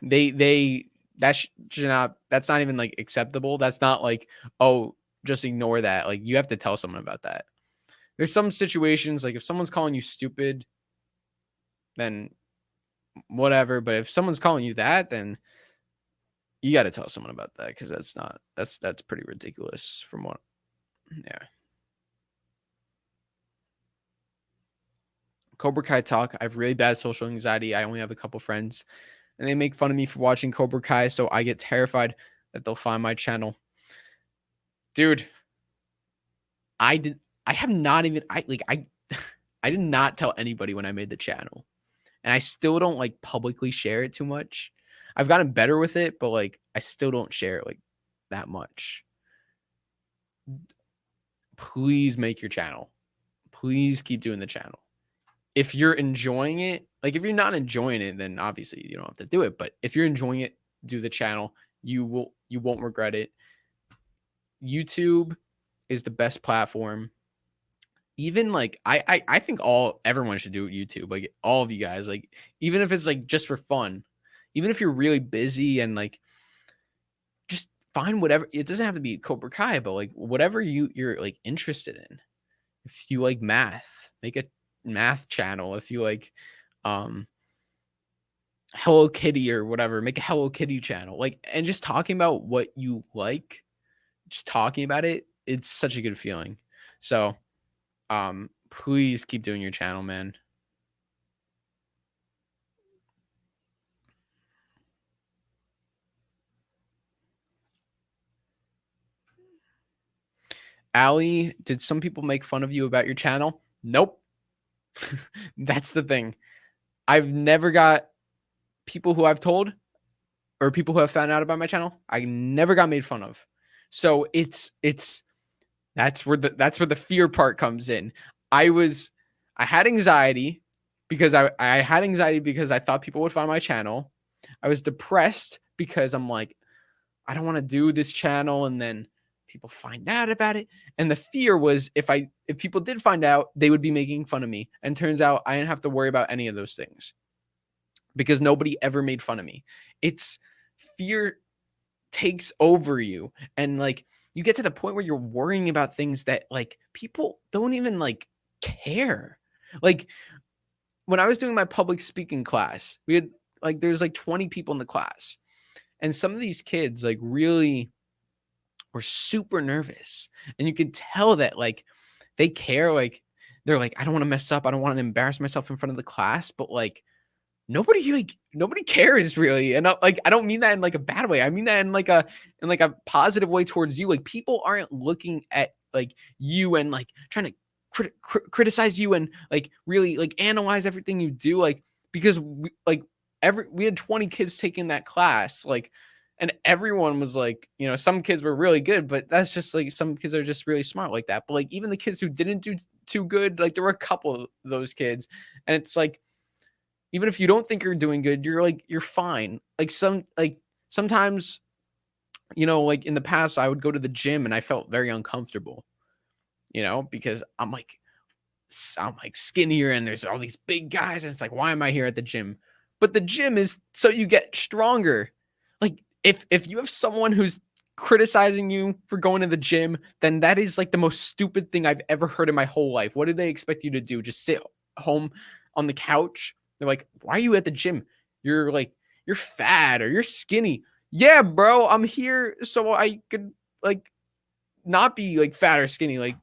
they that should not, that's not even like acceptable. That's not like, oh, just ignore that. Like, you have to tell someone about that. There's some situations like if someone's calling you stupid, then whatever. But if someone's calling you that, then you got to tell someone about that because that's pretty ridiculous from what, yeah. Cobra Kai talk. I have really bad social anxiety. I only have a couple friends and they make fun of me for watching Cobra Kai. So I get terrified that they'll find my channel. Dude, I have not even, I did not tell anybody when I made the channel and I still don't like publicly share it too much. I've gotten better with it, but like I still don't share it like that much. Please make your channel. Please keep doing the channel. If you're enjoying it, like if you're not enjoying it, then obviously you don't have to do it. But if you're enjoying it, do the channel. You won't regret it. YouTube is the best platform. Even like I think everyone should do YouTube. Like all of you guys, like even if it's like just for fun, even if you're really busy and like just find whatever. It doesn't have to be Cobra Kai, but like whatever you're like interested in. If you like math, make a math channel. If you like Hello Kitty or whatever, make a Hello Kitty channel. Like, and just talking about what you like, just talking about it, it's such a good feeling. So please keep doing your channel, man. Allie, did some people make fun of you about your channel? Nope. That's the thing. I've never got people who I've told or people who have found out about my channel. I never got made fun of. So that's where the fear part comes in. I had anxiety because I had anxiety because I thought people would find my channel. I was depressed because I'm like, I don't want to do this channel and then people find out about it. And the fear was if people did find out, they would be making fun of me. And turns out I didn't have to worry about any of those things because nobody ever made fun of me. It's fear takes over you. And like, you get to the point where you're worrying about things that like people don't even like care. Like when I was doing my public speaking class, we had like, there's like 20 people in the class. And some of these kids like really were super nervous. And you can tell that like they care. Like they're like, I don't want to mess up. I don't want to embarrass myself in front of the class. But like nobody cares really. And I don't mean that in like a bad way. I mean that in like a positive way towards you. Like people aren't looking at like you and like trying to criticize you and like really like analyze everything you do. Like because we had 20 kids taking that class, like, and everyone was like, you know, some kids were really good, but that's just like some kids are just really smart like that. But like even the kids who didn't do too good, like there were a couple of those kids, and it's like even if you don't think you're doing good, you're fine. Like sometimes, you know, like in the past, I would go to the gym and I felt very uncomfortable, you know, because I'm like skinnier and there's all these big guys, and it's like, why am I here at the gym? But the gym is so you get stronger. Like if you have someone who's criticizing you for going to the gym, then that is like the most stupid thing I've ever heard in my whole life. What do they expect you to do? Just sit home on the couch? They're like, why are you at the gym? You're fat or you're skinny. Yeah, bro, I'm here so I could like not be like fat or skinny. Like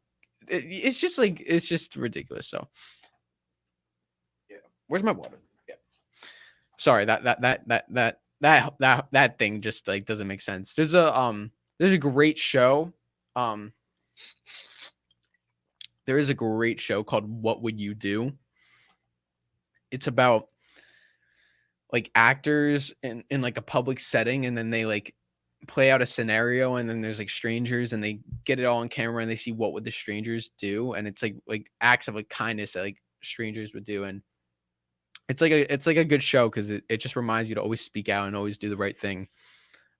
it's just ridiculous. So yeah, where's my water? Yeah, sorry, that thing just like doesn't make sense. There's a great show. There is a great show called What Would You Do? It's about like actors in like a public setting, and then they like play out a scenario, and then there's like strangers and they get it all on camera and they see what would the strangers do, and it's like acts of like kindness that like strangers would do. And it's like a good show because it just reminds you to always speak out and always do the right thing.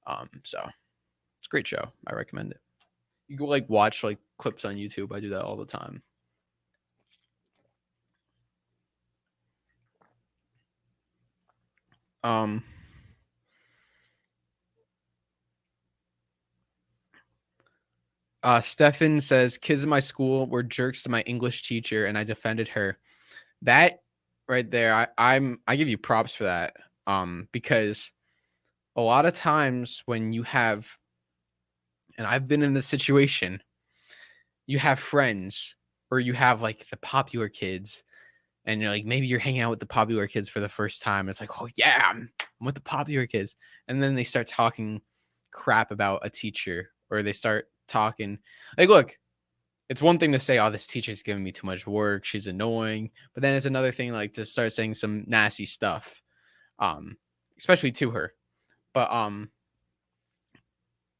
So it's a great show. I recommend it. You go like watch like clips on YouTube. I do that all the time. Stefan says kids in my school were jerks to my English teacher and I defended her. That right there, I give you props for that. Because a lot of times when you have, and I've been in this situation, you have friends or you have like the popular kids, and you're like, maybe you're hanging out with the popular kids for the first time. It's like, oh yeah, I'm with the popular kids. And then they start talking crap about a teacher, or they start talking like, look, it's one thing to say, oh, this teacher's giving me too much work, she's annoying. But then it's another thing like to start saying some nasty stuff, especially to her. But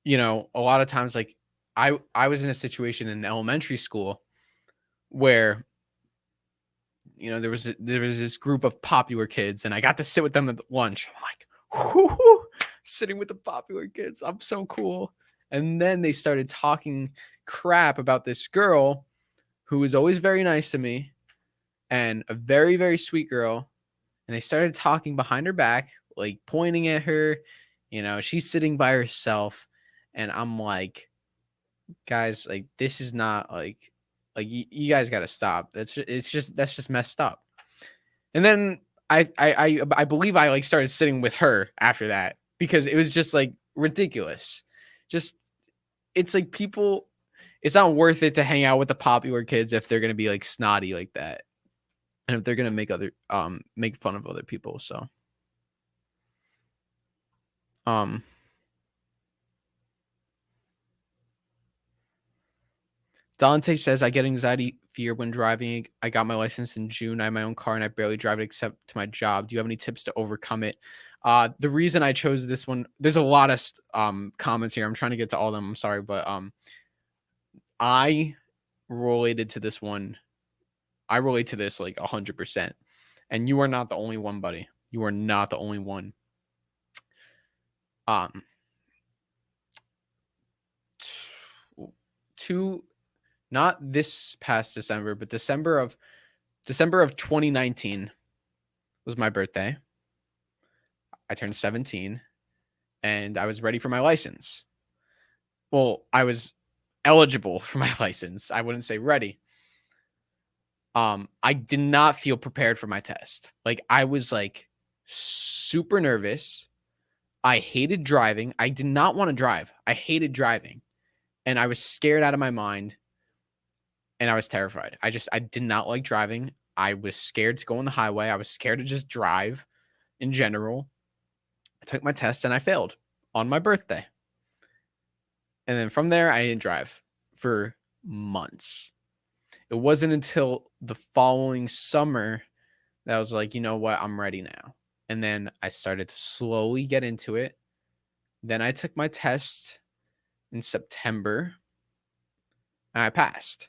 you know, a lot of times like I was in a situation in elementary school where, you know, there was this group of popular kids, and I got to sit with them at lunch. I'm like, whoo, sitting with the popular kids, I'm so cool. And then they started talking crap about this girl who was always very nice to me and a very, very sweet girl. And they started talking behind her back, like pointing at her. You know, she's sitting by herself. And I'm like, guys, like, this is not like you guys got to stop. That's just messed up. And then I believe I like started sitting with her after that because it was just like ridiculous. Just it's like people, it's not worth it to hang out with the popular kids if they're gonna be like snotty like that, and if they're gonna make fun of other people. So Dante says, I get anxiety, fear when driving. I got my license in June. I have my own car and I barely drive it except to my job. Do you have any tips to overcome it? The reason I chose this one, there's a lot of comments here. I'm trying to get to all of them. I'm sorry, but I related to this one. I relate to this like 100%. And you are not the only one, buddy. You are not the only one. Not this past December, but December of 2019 was my birthday. I turned 17 and I was ready for my license. Well, I was eligible for my license. I wouldn't say ready. I did not feel prepared for my test. Like, I was like super nervous. I hated driving. I did not want to drive. I hated driving. And I was scared out of my mind. And I was terrified. I did not like driving. I was scared to go on the highway. I was scared to just drive in general. I took my test and I failed on my birthday. And then from there, I didn't drive for months. It wasn't until the following summer that I was like, you know what? I'm ready now. And then I started to slowly get into it. Then I took my test in September and I passed.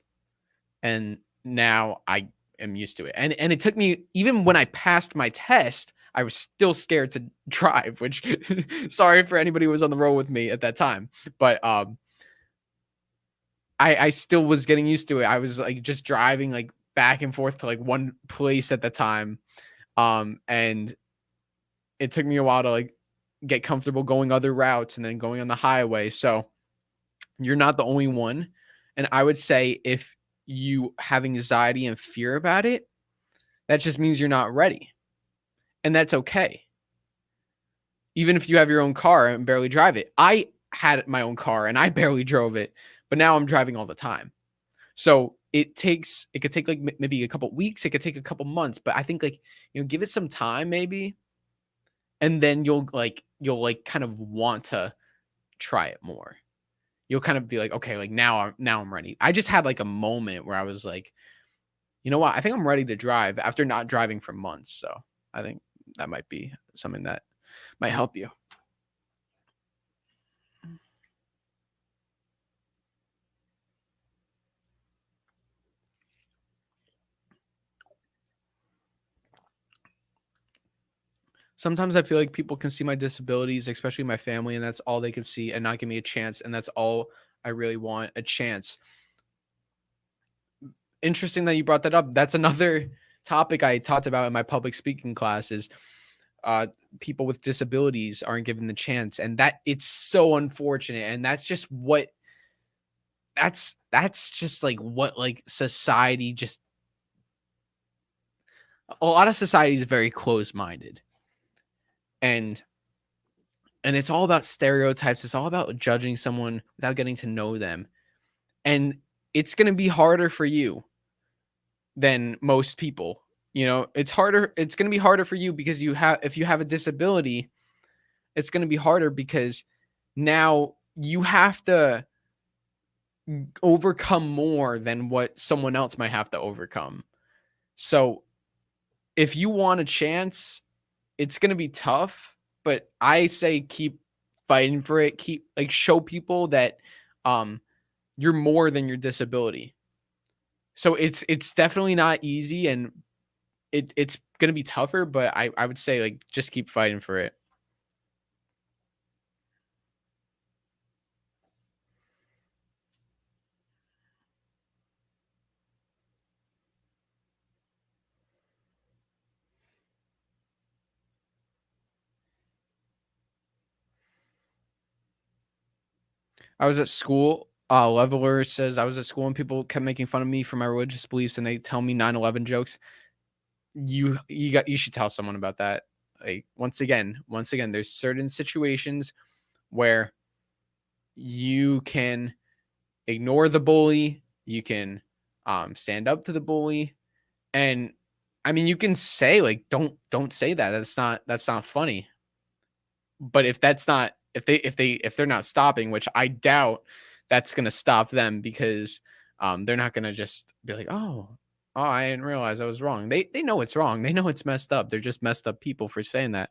And now I am used to it. And it took me, even when I passed my test, I was still scared to drive, which sorry for anybody who was on the road with me at that time. But I still was getting used to it. I was like just driving like back and forth to like one place at the time. And it took me a while to like get comfortable going other routes and then going on the highway. So you're not the only one. And I would say if you have anxiety and fear about it, that just means you're not ready. And that's okay. Even if you have your own car and barely drive it. I had my own car and I barely drove it, but now I'm driving all the time. So it could take like maybe a couple weeks. It could take a couple months, but I think like, give it some time maybe. And then you'll kind of want to try it more. You'll kind of be like, okay, like now I'm ready. I just had like a moment where I was like, you know what? I think I'm ready to drive after not driving for months. So I think that might be something that might help you. Sometimes I feel like people can see my disabilities, especially my family, and that's all they can see and not give me a chance. And that's all I really want, a chance. Interesting that you brought that up. That's another topic I talked about in my public speaking classes. People with disabilities aren't given the chance, and that it's so unfortunate. And that's just what that's just like what like society just a lot of society is very closed-minded. And it's all about stereotypes. It's all about judging someone without getting to know them. And it's going to be harder for you than most people. It's harder. It's going to be harder for you because if you have a disability, it's going to be harder because now you have to overcome more than what someone else might have to overcome. So if you want a chance, it's going to be tough, but I say keep fighting for it. Keep show people that you're more than your disability. So it's definitely not easy, and it's going to be tougher, but I would say just keep fighting for it. I was at school. Leveler says I was at school and people kept making fun of me for my religious beliefs, and they tell me 9/11 jokes. You should tell someone about that. Once again, there's certain situations where you can ignore the bully, you can stand up to the bully, and I mean you can say don't say that. That's not funny. But if they're not stopping, which I doubt that's going to stop them, because They're not gonna just be like, oh, I didn't realize I was wrong. They know it's wrong. They know it's messed up. They're just messed up people for saying that.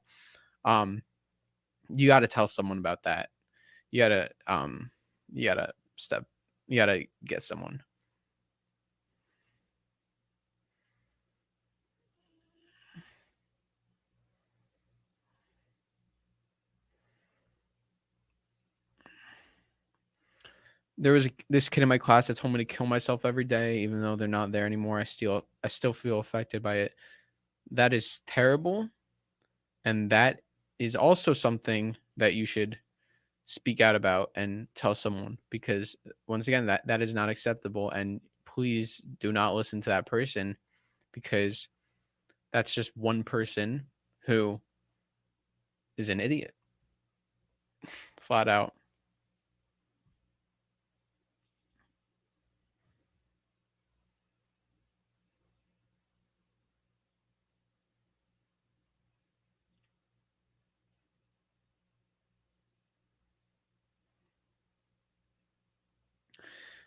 You got to tell someone about that. You gotta you gotta get someone. There was this kid in my class that told me to kill myself every day, even though they're not there anymore. I still feel affected by it. That is terrible. And that is also something that you should speak out about and tell someone, because once again, that is not acceptable. And please do not listen to that person, because that's just one person who is an idiot. Flat out.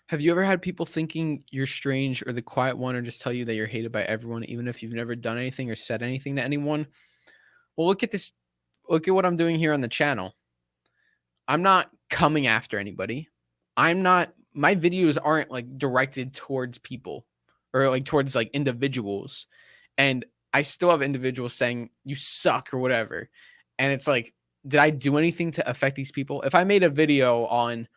Have you ever had people thinking you're strange or the quiet one, or just tell you that you're hated by everyone, even if you've never done anything or said anything to anyone? Well, look at this. Look at what I'm doing here on the channel. I'm not coming after anybody. I'm not, my videos aren't like directed towards people or like towards like individuals. And I still have individuals saying you suck or whatever. And it's like, did I do anything to affect these people? If I made a video on,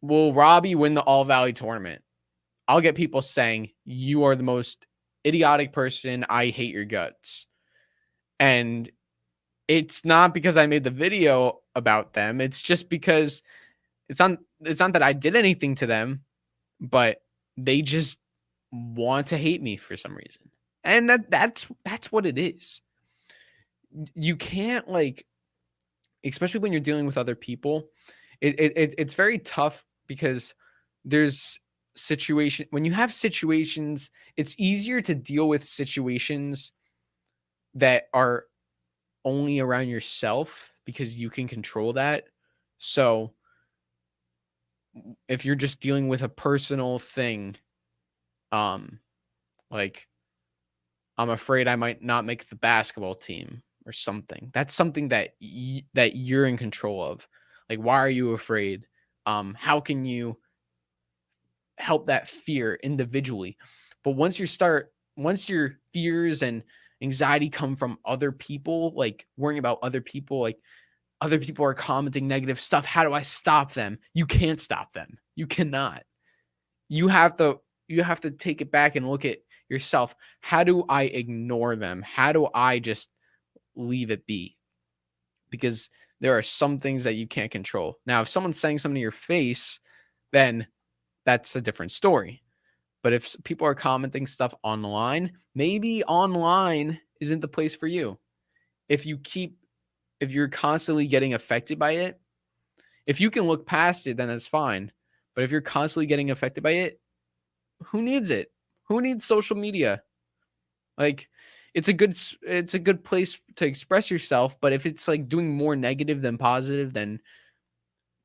will Robbie win the All Valley tournament? I'll get people saying, you are the most idiotic person. I hate your guts. And it's not because I made the video about them. It's just because it's not that I did anything to them, but they just want to hate me for some reason. And that's what it is. You can't, like, especially when you're dealing with other people, it's very tough, because there's when you have situations, it's easier to deal with situations that are only around yourself, because you can control that. So if you're just dealing with a personal thing, like, I'm afraid I might not make the basketball team or something. That's something that that you're in control of. Like, why are you afraid? How can you help that fear individually? But once your fears and anxiety come from other people, like worrying about other people, like other people are commenting negative stuff, how do I stop them? You can't stop them. You cannot. You have to take it back and look at yourself. How do I ignore them? How do I just leave it be? Because there are some things that you can't control. Now, if someone's saying something to your face, then that's a different story. But if people are commenting stuff online, maybe online isn't the place for you. If you're constantly getting affected by it, if you can look past it, then that's fine. But if you're constantly getting affected by it, who needs it? Who needs social media? Like, it's a good place to express yourself, but if it's like doing more negative than positive, then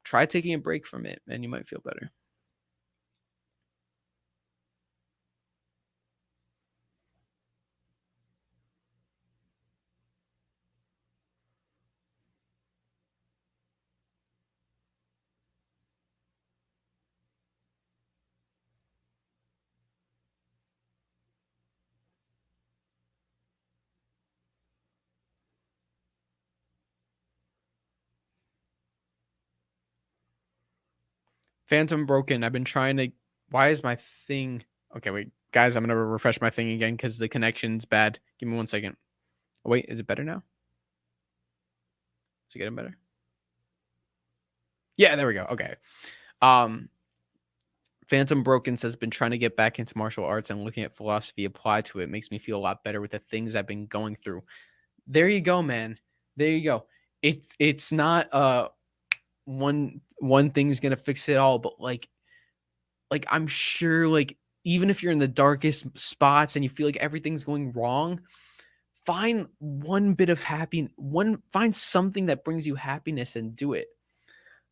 try taking a break from it and you might feel better. Phantom broken. I've been trying to. Why is my thing? Okay, wait, guys. I'm gonna refresh my thing again because the connection's bad. Give me 1 second. Oh, wait, is it better now? Is it getting better? Yeah, there we go. Okay. Phantom Broken says, been trying to get back into martial arts and looking at philosophy applied to it makes me feel a lot better with the things I've been going through. There you go, man. There you go. It's not one thing's gonna fix it all, but like I'm sure, like, even if you're in the darkest spots and you feel like everything's going wrong, find one bit of happiness, find something that brings you happiness and do it.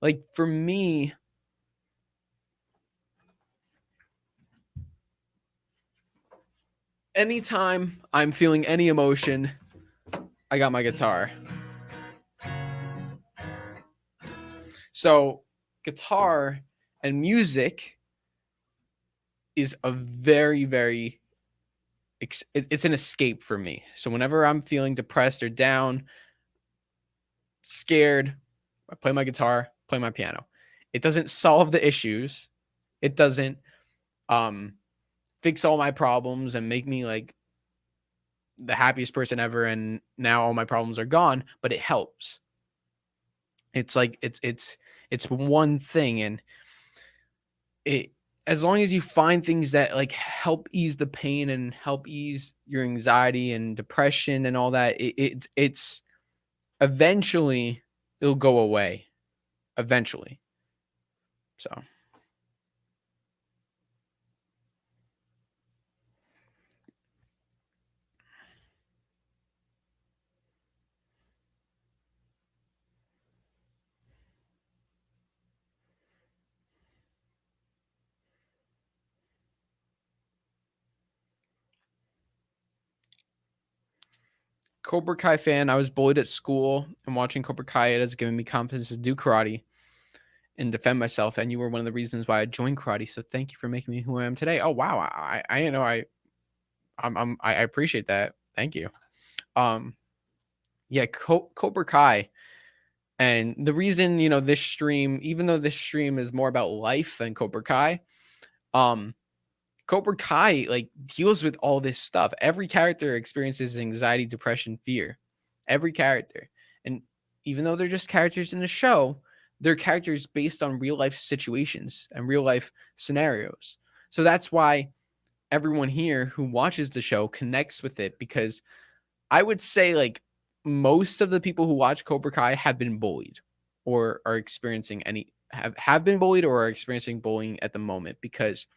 Like, for me, anytime I'm feeling any emotion, I got my guitar. So guitar and music is a very, very, it's an escape for me. So whenever I'm feeling depressed or down, scared, I play my guitar, play my piano. It doesn't solve the issues. It doesn't fix all my problems and make me like the happiest person ever and now all my problems are gone, but it helps. It's like it's one thing, and it, as long as you find things that like help ease the pain and help ease your anxiety and depression and all that, it's eventually it'll go away eventually. So Cobra Kai fan. I was bullied at school, and watching Cobra Kai has given me confidence to do karate and defend myself. And you were one of the reasons why I joined karate. So thank you for making me who I am today. Oh wow, I know I appreciate that. Thank you. Yeah, Cobra Kai. And the reason, this stream, even though this stream is more about life than Cobra Kai, um, Cobra Kai like deals with all this stuff. Every character experiences anxiety, depression, fear. Every character. And even though they're just characters in the show, they're characters based on real life situations and real life scenarios. So that's why everyone here who watches the show connects with it, because I would say like most of the people who watch Cobra Kai have been bullied or are experiencing have been bullied or are experiencing bullying at the moment, because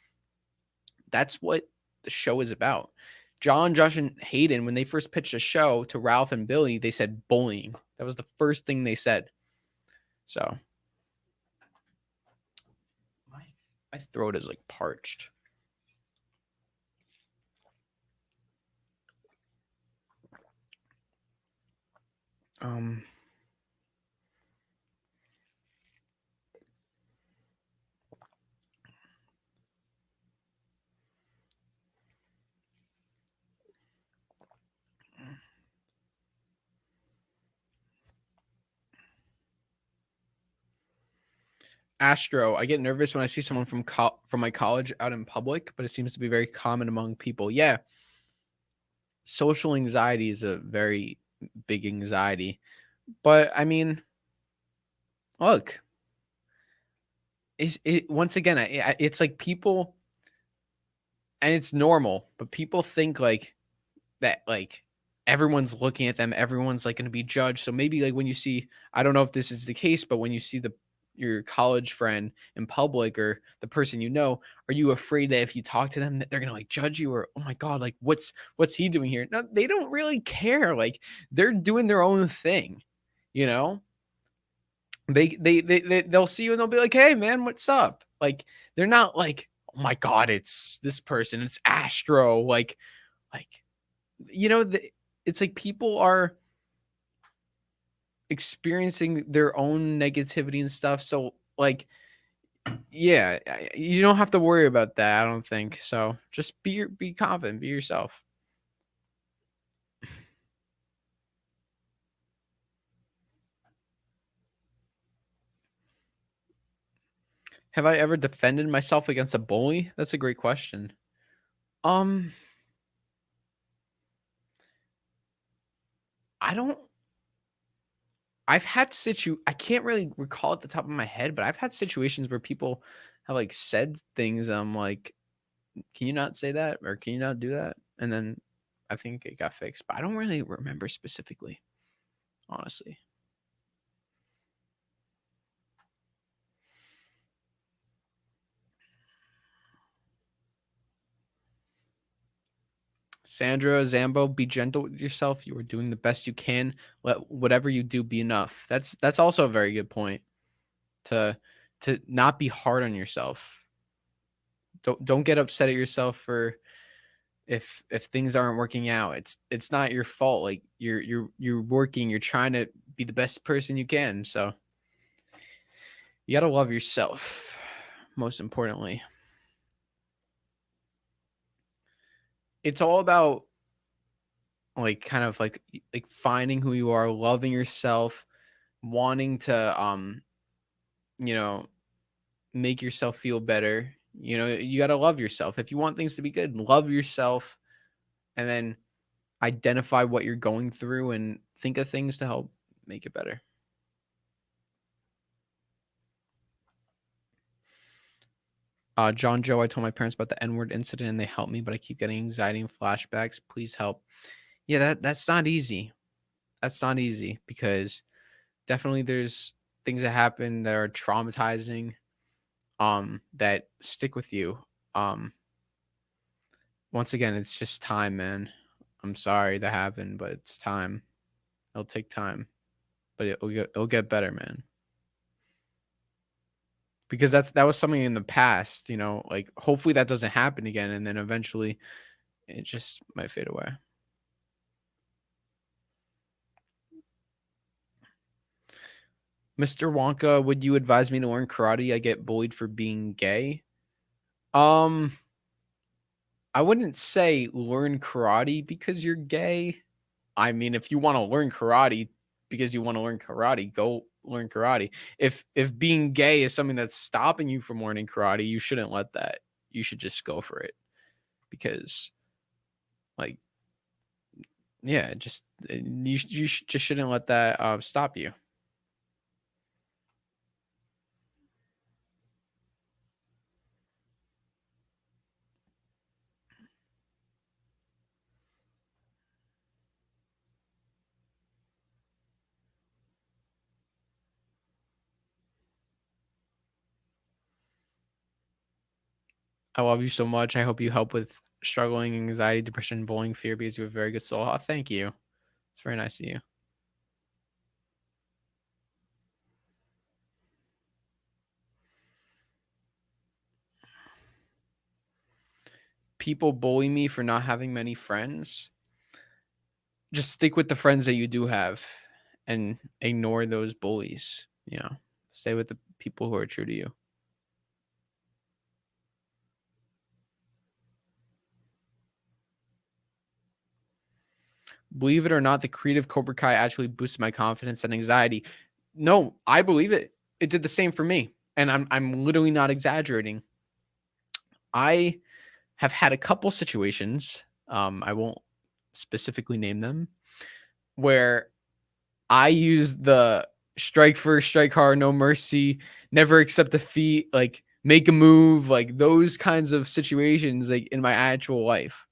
that's what the show is about. John, Josh, and Hayden, when they first pitched a show to Ralph and Billy, they said bullying. That was the first thing they said. So my throat is like parched. Astro, I get nervous when I see someone from my college out in public, but it seems to be very common among people. Yeah. Social anxiety is a very big anxiety. But I mean, look, once again, it's like people, and it's normal, but people think like that, like everyone's looking at them, everyone's like going to be judged. So maybe like when you see, I don't know if this is the case, but when you see your college friend in public or the person are you afraid that if you talk to them that they're going to like judge you, or oh my god, like what's he doing here? No, they don't really care. Like they're doing their own thing, you know? They'll see you and they'll be like, "Hey man, what's up?" Like they're not like, "Oh my god, it's this person, it's Astro." Like it's like people are experiencing their own negativity and stuff. So like, yeah, you don't have to worry about that. I don't think so. Just be confident, be yourself. Have I ever defended myself against a bully? That's a great question. Um, I don't. I've had I can't really recall at the top of my head, but I've had situations where people have like said things. I'm like, can you not say that, or can you not do that? And then I think it got fixed, but I don't really remember specifically, honestly. Sandra Zambo, be gentle with yourself. You are doing the best you can. Let whatever you do be enough. That's also a very good point. To not be hard on yourself. Don't get upset at yourself for if things aren't working out, it's not your fault. Like you're working, you're trying to be the best person you can. So you got to love yourself, most importantly. It's all about like kind of like finding who you are, loving yourself, wanting to you know, make yourself feel better. You know, you got to love yourself. If you want things to be good, love yourself, and then identify what you're going through and think of things to help make it better. John Joe, I told my parents about the N-word incident and they helped me, but I keep getting anxiety and flashbacks. Please help. Yeah, that's not easy. That's not easy because definitely there's things that happen that are traumatizing, that stick with you. Once again, it's just time, man. I'm sorry that happened, but it's time. It'll take time, but it'll get better, man. Because that was something in the past, you know, like hopefully that doesn't happen again, and then eventually it just might fade away. Mr. Wonka, would you advise me to learn karate? I get bullied for being gay. I wouldn't say learn karate because you're gay. I mean, if you want to learn karate because you want to learn karate, go learn karate. If being gay is something that's stopping you from learning karate, you shouldn't let that. You should just go for it because, like, yeah, just you just shouldn't let that stop you. I love you so much. I hope you help with struggling, anxiety, depression, bullying, fear because you have a very good soul. Oh, thank you. It's very nice of you. People bully me for not having many friends. Just stick with the friends that you do have and ignore those bullies, you know. Stay with the people who are true to you. Believe it or not, the creative Cobra Kai actually boosted my confidence and anxiety. No, I believe it. It did the same for me. And I'm literally not exaggerating. I have had a couple situations, I won't specifically name them, where I use the strike first, strike hard, no mercy, never accept defeat, like make a move, like those kinds of situations, like in my actual life.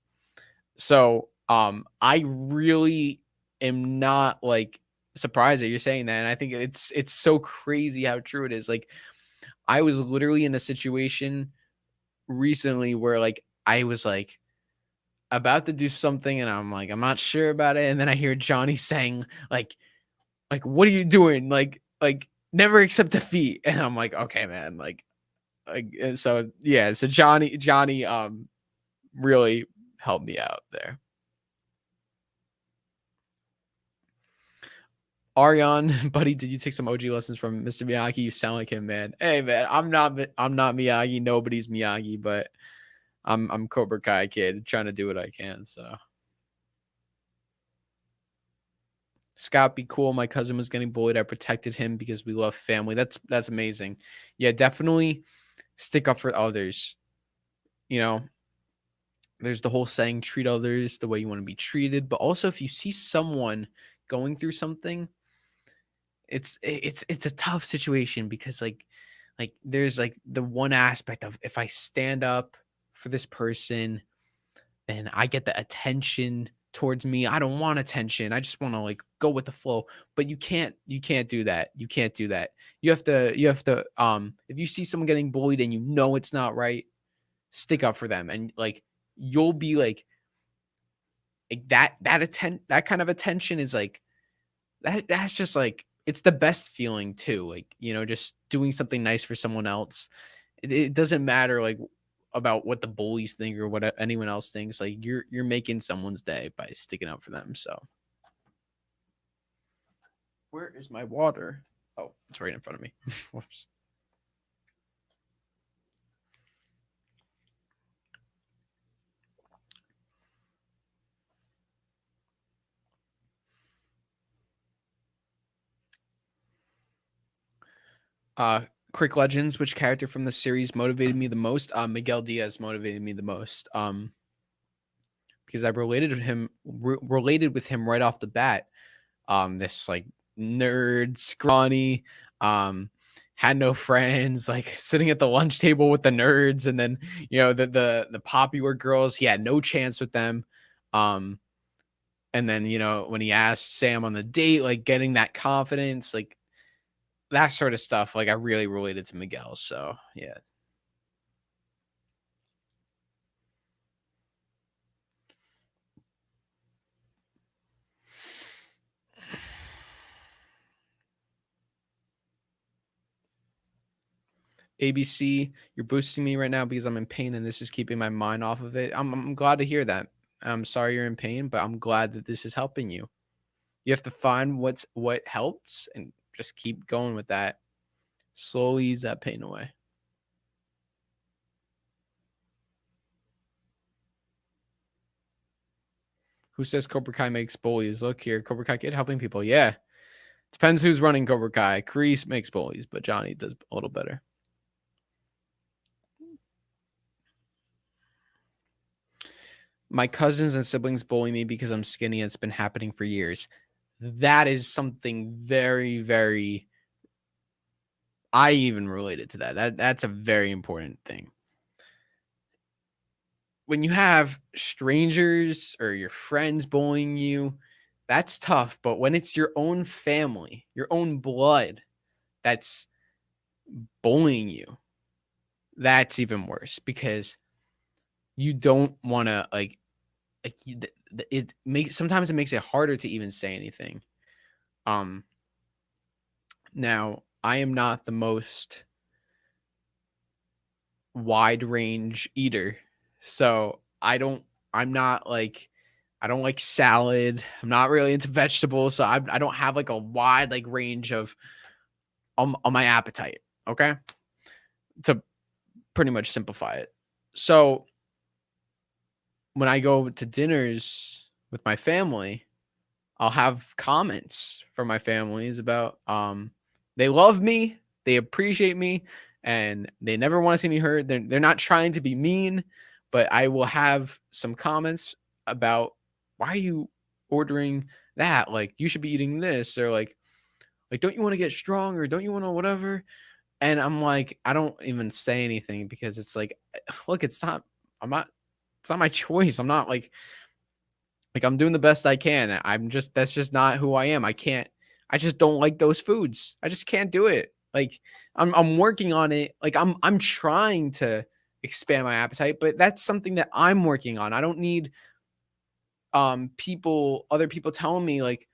So, I really am not like surprised that you're saying that. And I think it's so crazy how true it is. Like, I was literally in a situation recently where like I was like about to do something and I'm like, I'm not sure about it. And then I hear Johnny saying, like, what are you doing? Like never accept defeat. And I'm like, okay, man, and so yeah, so Johnny really helped me out there. Ariane, buddy, did you take some OG lessons from Mr. Miyagi? You sound like him, man. Hey, man, I'm not Miyagi. Nobody's Miyagi, but I'm Cobra Kai Kid, trying to do what I can. So, Scott, be cool. My cousin was getting bullied. I protected him because we love family. That's amazing. Yeah, definitely stick up for others. You know, there's the whole saying, treat others the way you want to be treated. But also, if you see someone going through something, it's a tough situation because like there's like the one aspect of if I stand up for this person and I get the attention towards me, I don't want attention. I just want to like go with the flow. But you can't do that. You can't do that. You have to if you see someone getting bullied and you know it's not right, stick up for them and like you'll be like that kind of attention is like that's just like it's the best feeling too. Like, you know, just doing something nice for someone else. It doesn't matter like about what the bullies think or what anyone else thinks. Like you're making someone's day by sticking up for them. So where is my water? Oh, it's right in front of me. Whoops. Quick Legends, which character from the series motivated me the most? Miguel Diaz motivated me the most. Because I related with him right off the bat. This like nerd, scrawny, had no friends, like sitting at the lunch table with the nerds, and then the popular girls, he had no chance with them. And then when he asked Sam on the date, like getting that confidence, like that sort of stuff, like I really related to Miguel. So yeah. ABC, you're boosting me right now because I'm in pain and this is keeping my mind off of it. I'm glad to hear that. I'm sorry you're in pain, but I'm glad that this is helping you. You have to find what helps and just keep going with that. Slowly ease that pain away. Who says Cobra Kai makes bullies? Look here, Cobra Kai Kid helping people. Yeah. Depends who's running Cobra Kai. KREESE makes bullies, but Johnny does a little better. My cousins and siblings bully me because I'm skinny. It's been happening for years. That is something very, very, I even related to that. That's a very important thing. When you have strangers or your friends bullying you, that's tough. But when it's your own family, your own blood that's bullying you, that's even worse because you don't want to it makes sometimes it makes it harder to even say anything. Now I am not the most wide range eater, so I'm not like I don't like salad. I'm not really into vegetables, so I don't have like a wide like range of on my appetite. Okay, to pretty much simplify it. So when I go to dinners with my family, I'll have comments from my families about they love me, they appreciate me, and they never want to see me hurt. They're not trying to be mean, but I will have some comments about why are you ordering that? Like you should be eating this, or like don't you want to get strong, or don't you want to whatever? And I'm like, I don't even say anything because it's like, look, it's not my choice. I'm not like I'm doing the best I can. That's just not who I am. I just don't like those foods. I just can't do it. Like I'm working on it. Like I'm trying to expand my appetite, but that's something that I'm working on. I don't need other people telling me like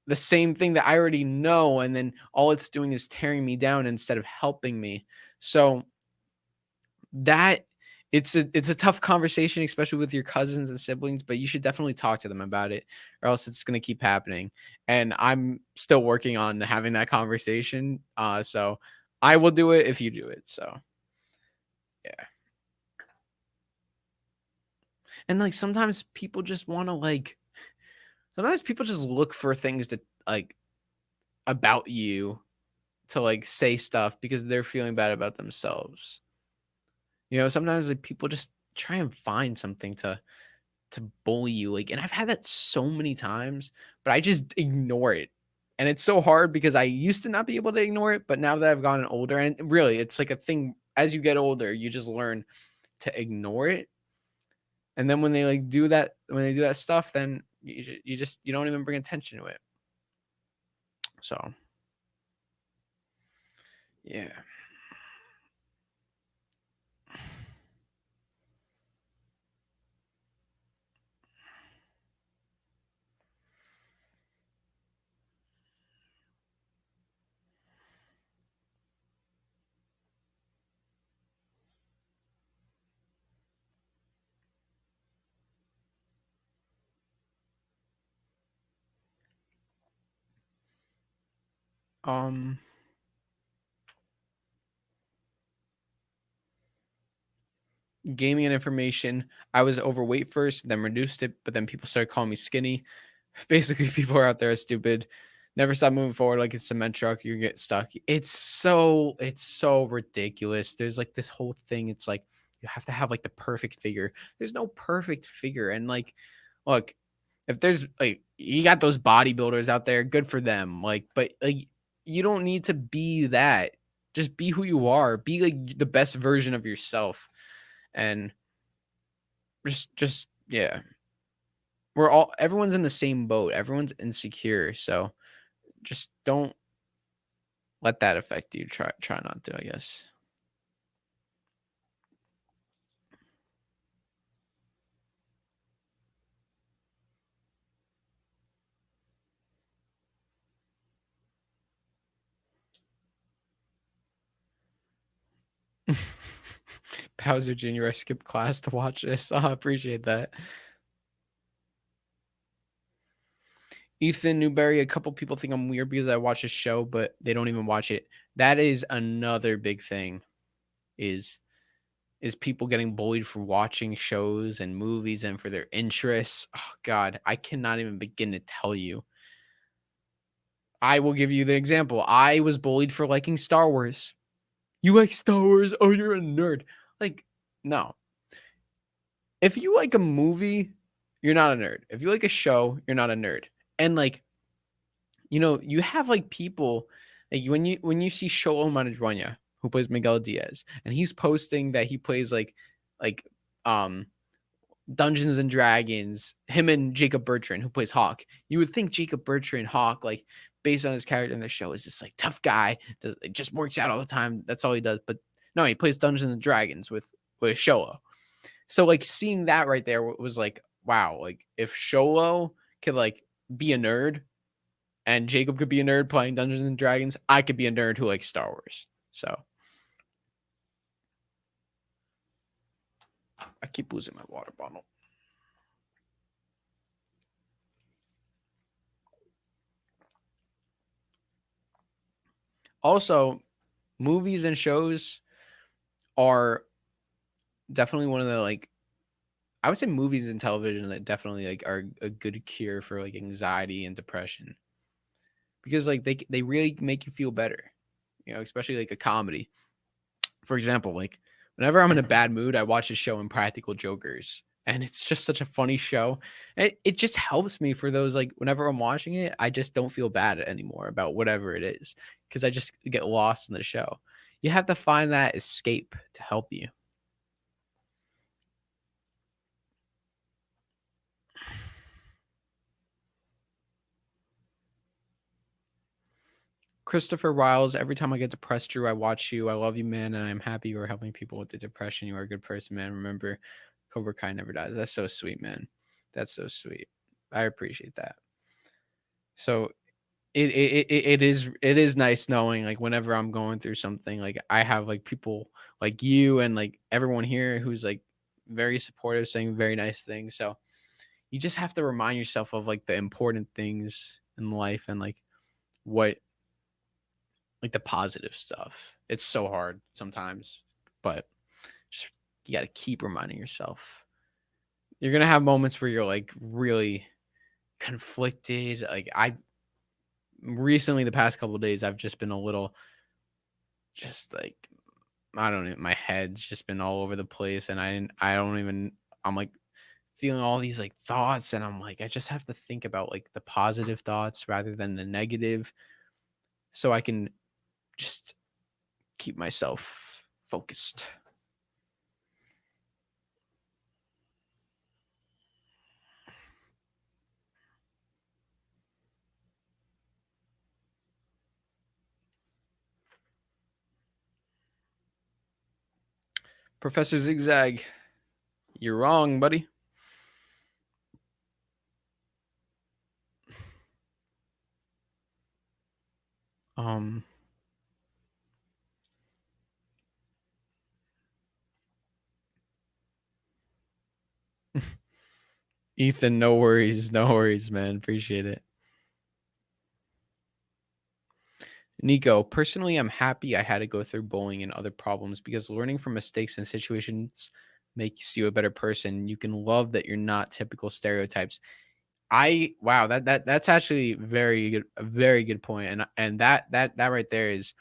the same thing that I already know, and then all it's doing is tearing me down instead of helping me. So that it's a tough conversation, especially with your cousins and siblings, but you should definitely talk to them about it, or else it's going to keep happening. And I'm still working on having that conversation. So I will do it if you do it. So yeah. And like sometimes people just look for things to like about you to like say stuff because they're feeling bad about themselves. Sometimes like people just try and find something to bully you, like, and I've had that so many times, but I just ignore it. And it's so hard because I used to not be able to ignore it, but now that I've gotten older, and really it's like a thing, as you get older, you just learn to ignore it. And then when they do that stuff, then you don't even bring attention to it. So yeah. Gaming and information. I was overweight first, then reduced it, but then people started calling me skinny. Basically, people are out there are stupid. Never stop moving forward like a cement truck. You get stuck. It's so ridiculous. There's like this whole thing. It's like you have to have like the perfect figure. There's no perfect figure. And like, look, if there's like you got those bodybuilders out there, good for them. Like, but like you don't need to be that. Just be who you are. Be like the best version of yourself. And just yeah. Everyone's in the same boat. Everyone's insecure. So just don't let that affect you. Try not to, I guess. Bowser Jr., I skipped class to watch this. I appreciate that. Ethan Newberry, a couple people think I'm weird because I watch a show, but they don't even watch it. That is another big thing is people getting bullied for watching shows and movies and for their interests. Oh God, I cannot even begin to tell you. I will give you the example. I was bullied for liking Star Wars. You like Star Wars? Oh, you're a nerd. Like, no. If you like a movie, you're not a nerd. If you like a show, you're not a nerd. And like, you have like people like when you see Sholo Marijuana, who plays Miguel Diaz, and he's posting that he plays like um Dungeons and Dragons, him and Jacob Bertrand, who plays Hawk. You would think Jacob Bertrand, Hawk, like based on his character in the show, is this like tough guy. It just works out all the time. That's all he does. But no, he plays Dungeons and Dragons with Sholo. So like seeing that right there was like, wow, like if Sholo could like be a nerd and Jacob could be a nerd playing Dungeons and Dragons, I could be a nerd who likes Star Wars. So I keep losing my water bottle. Also, movies and shows are definitely one of the like I would say movies and television that definitely like are a good cure for like anxiety and depression because like they really make you feel better, especially like a comedy. For example, like whenever I'm in a bad mood, I watch a show Impractical Jokers, and it's just such a funny show. And it just helps me for those like whenever I'm watching it, I just don't feel bad anymore about whatever it is because I just get lost in the show. You have to find that escape to help you. Christopher Riles, every time I get depressed, Drew, I watch you. I love you, man, and I'm happy you are helping people with the depression. You are a good person, man. Remember, Cobra Kai never dies. That's so sweet, man. That's so sweet. I appreciate that. So it is nice knowing like whenever I'm going through something, like I have like people like you and like everyone here who's like very supportive, saying very nice things. So you just have to remind yourself of like the important things in life and like what like the positive stuff. It's so hard sometimes, but just you got to keep reminding yourself. You're going to have moments where you're like really conflicted. Like I recently the past couple of days I've just been a little just like I don't know, my head's just been all over the place and I don't even I'm like feeling all these like thoughts and I'm like I just have to think about like the positive thoughts rather than the negative so I can just keep myself focused. Professor Zigzag, you're wrong, buddy. Um Ethan, no worries, man. Appreciate it. Nico, personally, I'm happy I had to go through bullying and other problems because learning from mistakes and situations makes you a better person. You can love that you're not typical stereotypes. Wow, that's actually very good, a very good point. And that right there is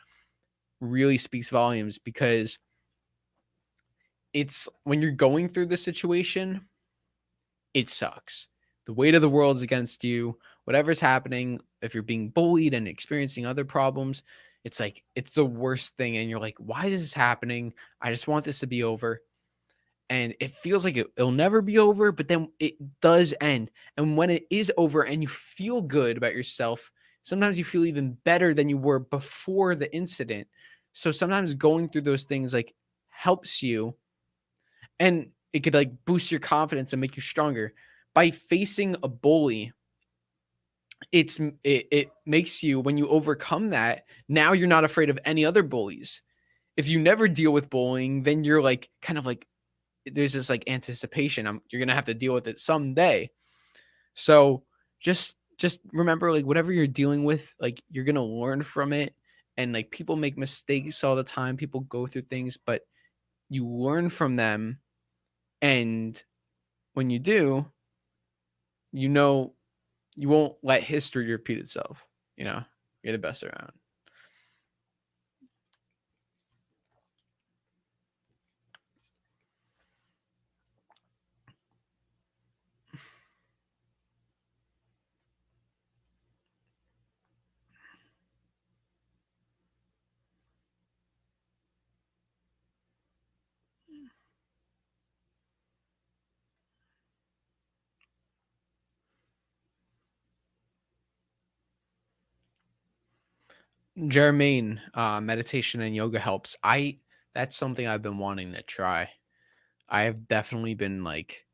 really speaks volumes, because it's when you're going through the situation, it sucks. The weight of the world is against you. Whatever's happening, if you're being bullied and experiencing other problems, it's like it's the worst thing. And you're like, why is this happening? I just want this to be over. And it feels like it'll never be over, but then it does end. And when it is over and you feel good about yourself, sometimes you feel even better than you were before the incident. So sometimes going through those things like helps you, and it could like boost your confidence and make you stronger. By facing a bully, it makes you, when you overcome that, now you're not afraid of any other bullies. If you never deal with bullying, then you're like kind of like there's this like anticipation, you're gonna have to deal with it someday. So just remember, like whatever you're dealing with, like you're gonna learn from it. And like people make mistakes all the time, people go through things, but you learn from them. And when you do, you know, you won't let history repeat itself. You're the best around. Jermaine, meditation and yoga helps. That's something I've been wanting to try. I have definitely been like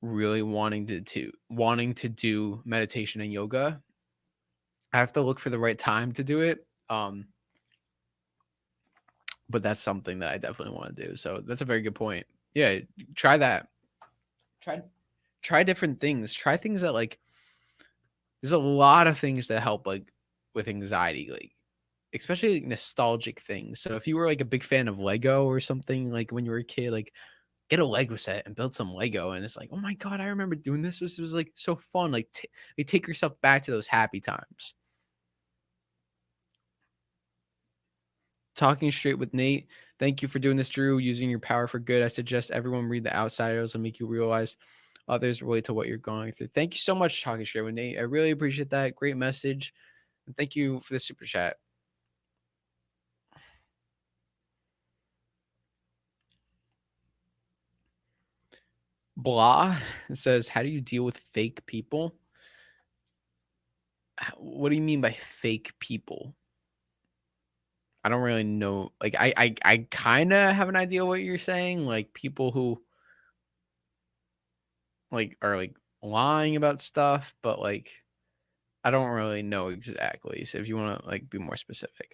really wanting to do meditation and yoga. I have to look for the right time to do it. But that's something that I definitely want to do. So that's a very good point. Yeah, try that. Try try different things. Try things that like there's a lot of things that help like with anxiety, like especially like, nostalgic things. So if you were like a big fan of Lego or something, like when you were a kid, like get a Lego set and build some Lego, and it's like, oh my god, I remember doing this. This was like so fun. Like take yourself back to those happy times. Talking Straight with Nate. Thank you for doing this, Drew. Using your power for good. I suggest everyone read The Outsiders and make you realize others relate to what you're going through. Thank you so much, Talking Straight with Nate. I really appreciate that. Great message. And thank you for the super chat. Blah says, how do you deal with fake people? What do you mean by fake people? I don't really know. Like I kind of have an idea what you're saying. Like people who like are like lying about stuff, but like I don't really know exactly. So if you want to like be more specific.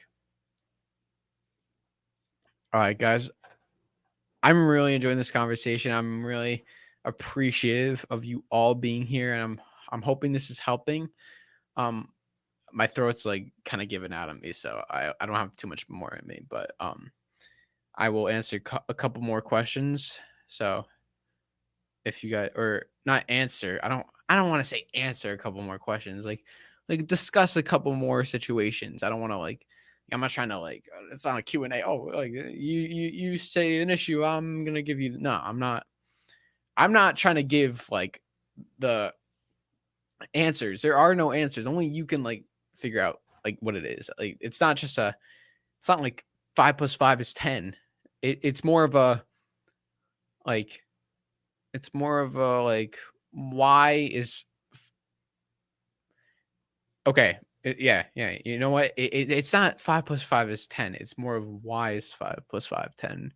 All right, guys. I'm really enjoying this conversation. I'm really appreciative of you all being here, and I'm hoping this is helping. Um my throat's like kind of giving out on me, so I don't have too much more in me, but I will answer a couple more questions. So if you guys, or not answer, I don't want to say answer a couple more questions, like discuss a couple more situations. I don't want to like, I'm not trying to like, it's not a Q&A. Oh, like you say an issue, I'm gonna give you. No, I'm not trying to give like the answers. There are no answers. Only you can like figure out like what it is. Like it's not like 5 plus 5 is 10. It's more of a like, it's more of a like, why is okay. Yeah. You know what? It's not 5 plus 5 is 10. It's more of why is 5 plus 5 10.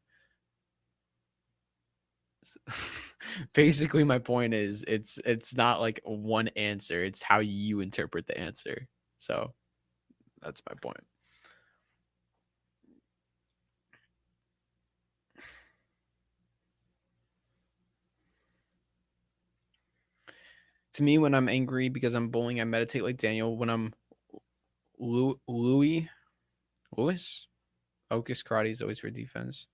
Basically, my point is it's not like one answer. It's how you interpret the answer. So that's my point. To me, when I'm angry because I'm bullying, I meditate like Daniel. When I'm Louis, Always. Focus karate is always for defense.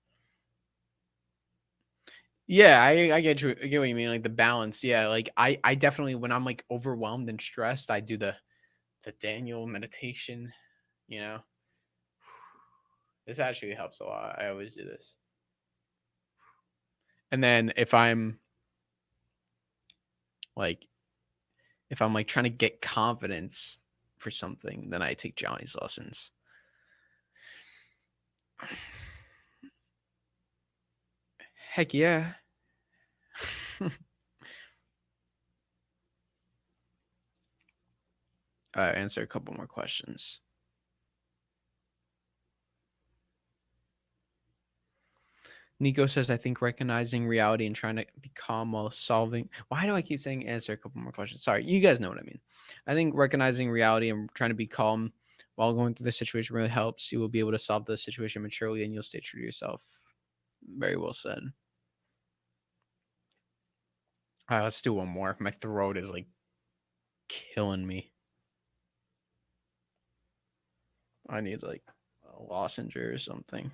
Yeah, I get you. I get what you mean. Like the balance. Yeah, like I definitely, when I'm like overwhelmed and stressed, I do the Daniel meditation. You know, this actually helps a lot. I always do this. And then if I'm like trying to get confidence for something, then I take Johnny's lessons. Heck yeah. Answer a couple more questions. Nico says, I think recognizing reality and trying to be calm while solving. Why do I keep saying answer a couple more questions? Sorry, you guys know what I mean. I think recognizing reality and trying to be calm while going through the situation really helps. You will be able to solve the situation maturely and you'll stay true to yourself. Very well said. All right, let's do one more. My throat is like killing me. I need like a lozenge or something.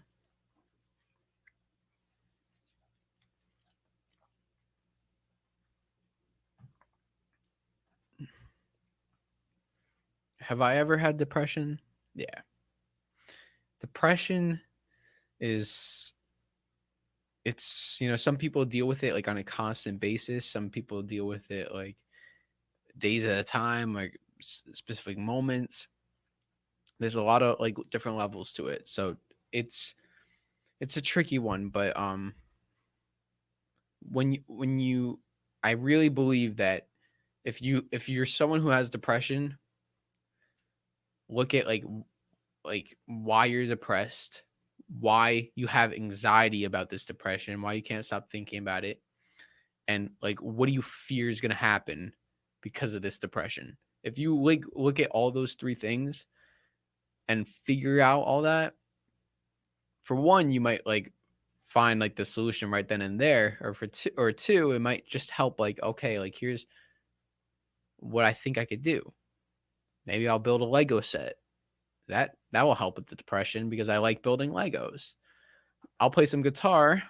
Have I ever had depression? Yeah. Depression is, it's, you know, some people deal with it like on a constant basis. Some people deal with it like days at a time, like specific moments. There's a lot of like different levels to it. So it's a tricky one, but when you I really believe that if you're someone who has depression, look at like why you're depressed, why you have anxiety about this depression, why you can't stop thinking about it, and like what do you fear is going to happen because of this depression. If you like look at all those three things and figure out all that, for one, you might like find like the solution right then and there, or for two, it might just help like, okay, like here's what I think I could do. Maybe I'll build a Lego set. That will help with the depression because I like building Legos. I'll play some guitar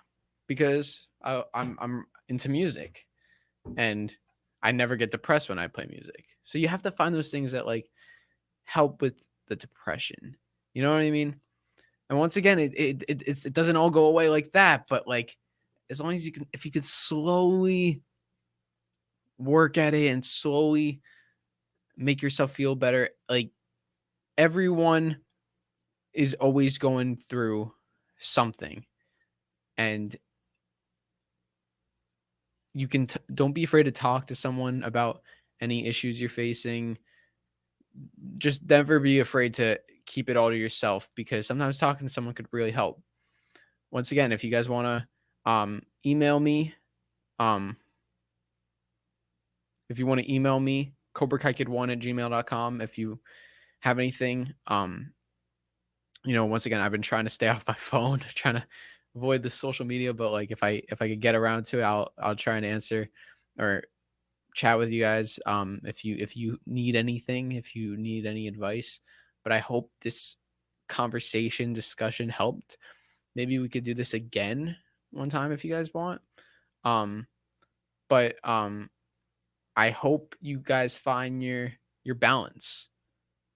because I'm into music, and I never get depressed when I play music. So you have to find those things that like help with the depression. You know what I mean? And once again, it doesn't all go away like that, but like as long as you can, if you could slowly work at it and slowly make yourself feel better, like everyone is always going through something, and you can don't be afraid to talk to someone about any issues you're facing. Just never be afraid to keep it all to yourself, because sometimes talking to someone could really help. Once again, if you guys want to email me, if you want to email me, CobraKaiKid1@gmail.com. If you have anything, you know, once again, I've been trying to stay off my phone, trying to avoid the social media, but like if I could get around to it, I'll try and answer or chat with you guys. If you need anything, if you need any advice. But I hope this discussion helped. Maybe we could do this again one time if you guys want. But I hope you guys find your balance.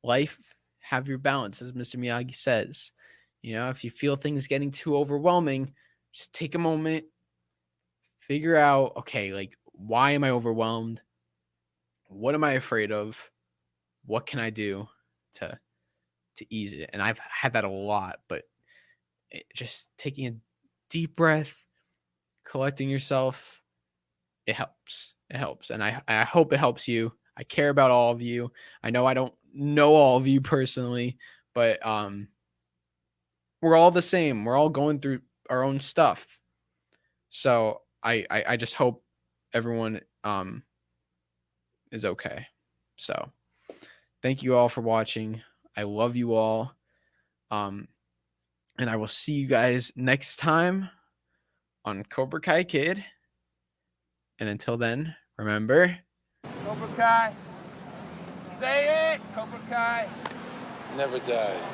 Life, have your balance, as Mr. Miyagi says. You know, if you feel things getting too overwhelming, just take a moment, figure out, okay, like, why am I overwhelmed? What am I afraid of? What can I do to ease it? And I've had that a lot, but just taking a deep breath, collecting yourself, it helps. It helps. And I hope it helps you. I care about all of you. I know I don't know all of you personally, but we're all the same. We're all going through our own stuff. So I just hope everyone is okay. So thank you all for watching. I love you all. And I will see you guys next time on Cobra Kai Kid. And until then, remember, Cobra Kai. Say it! Cobra Kai never dies.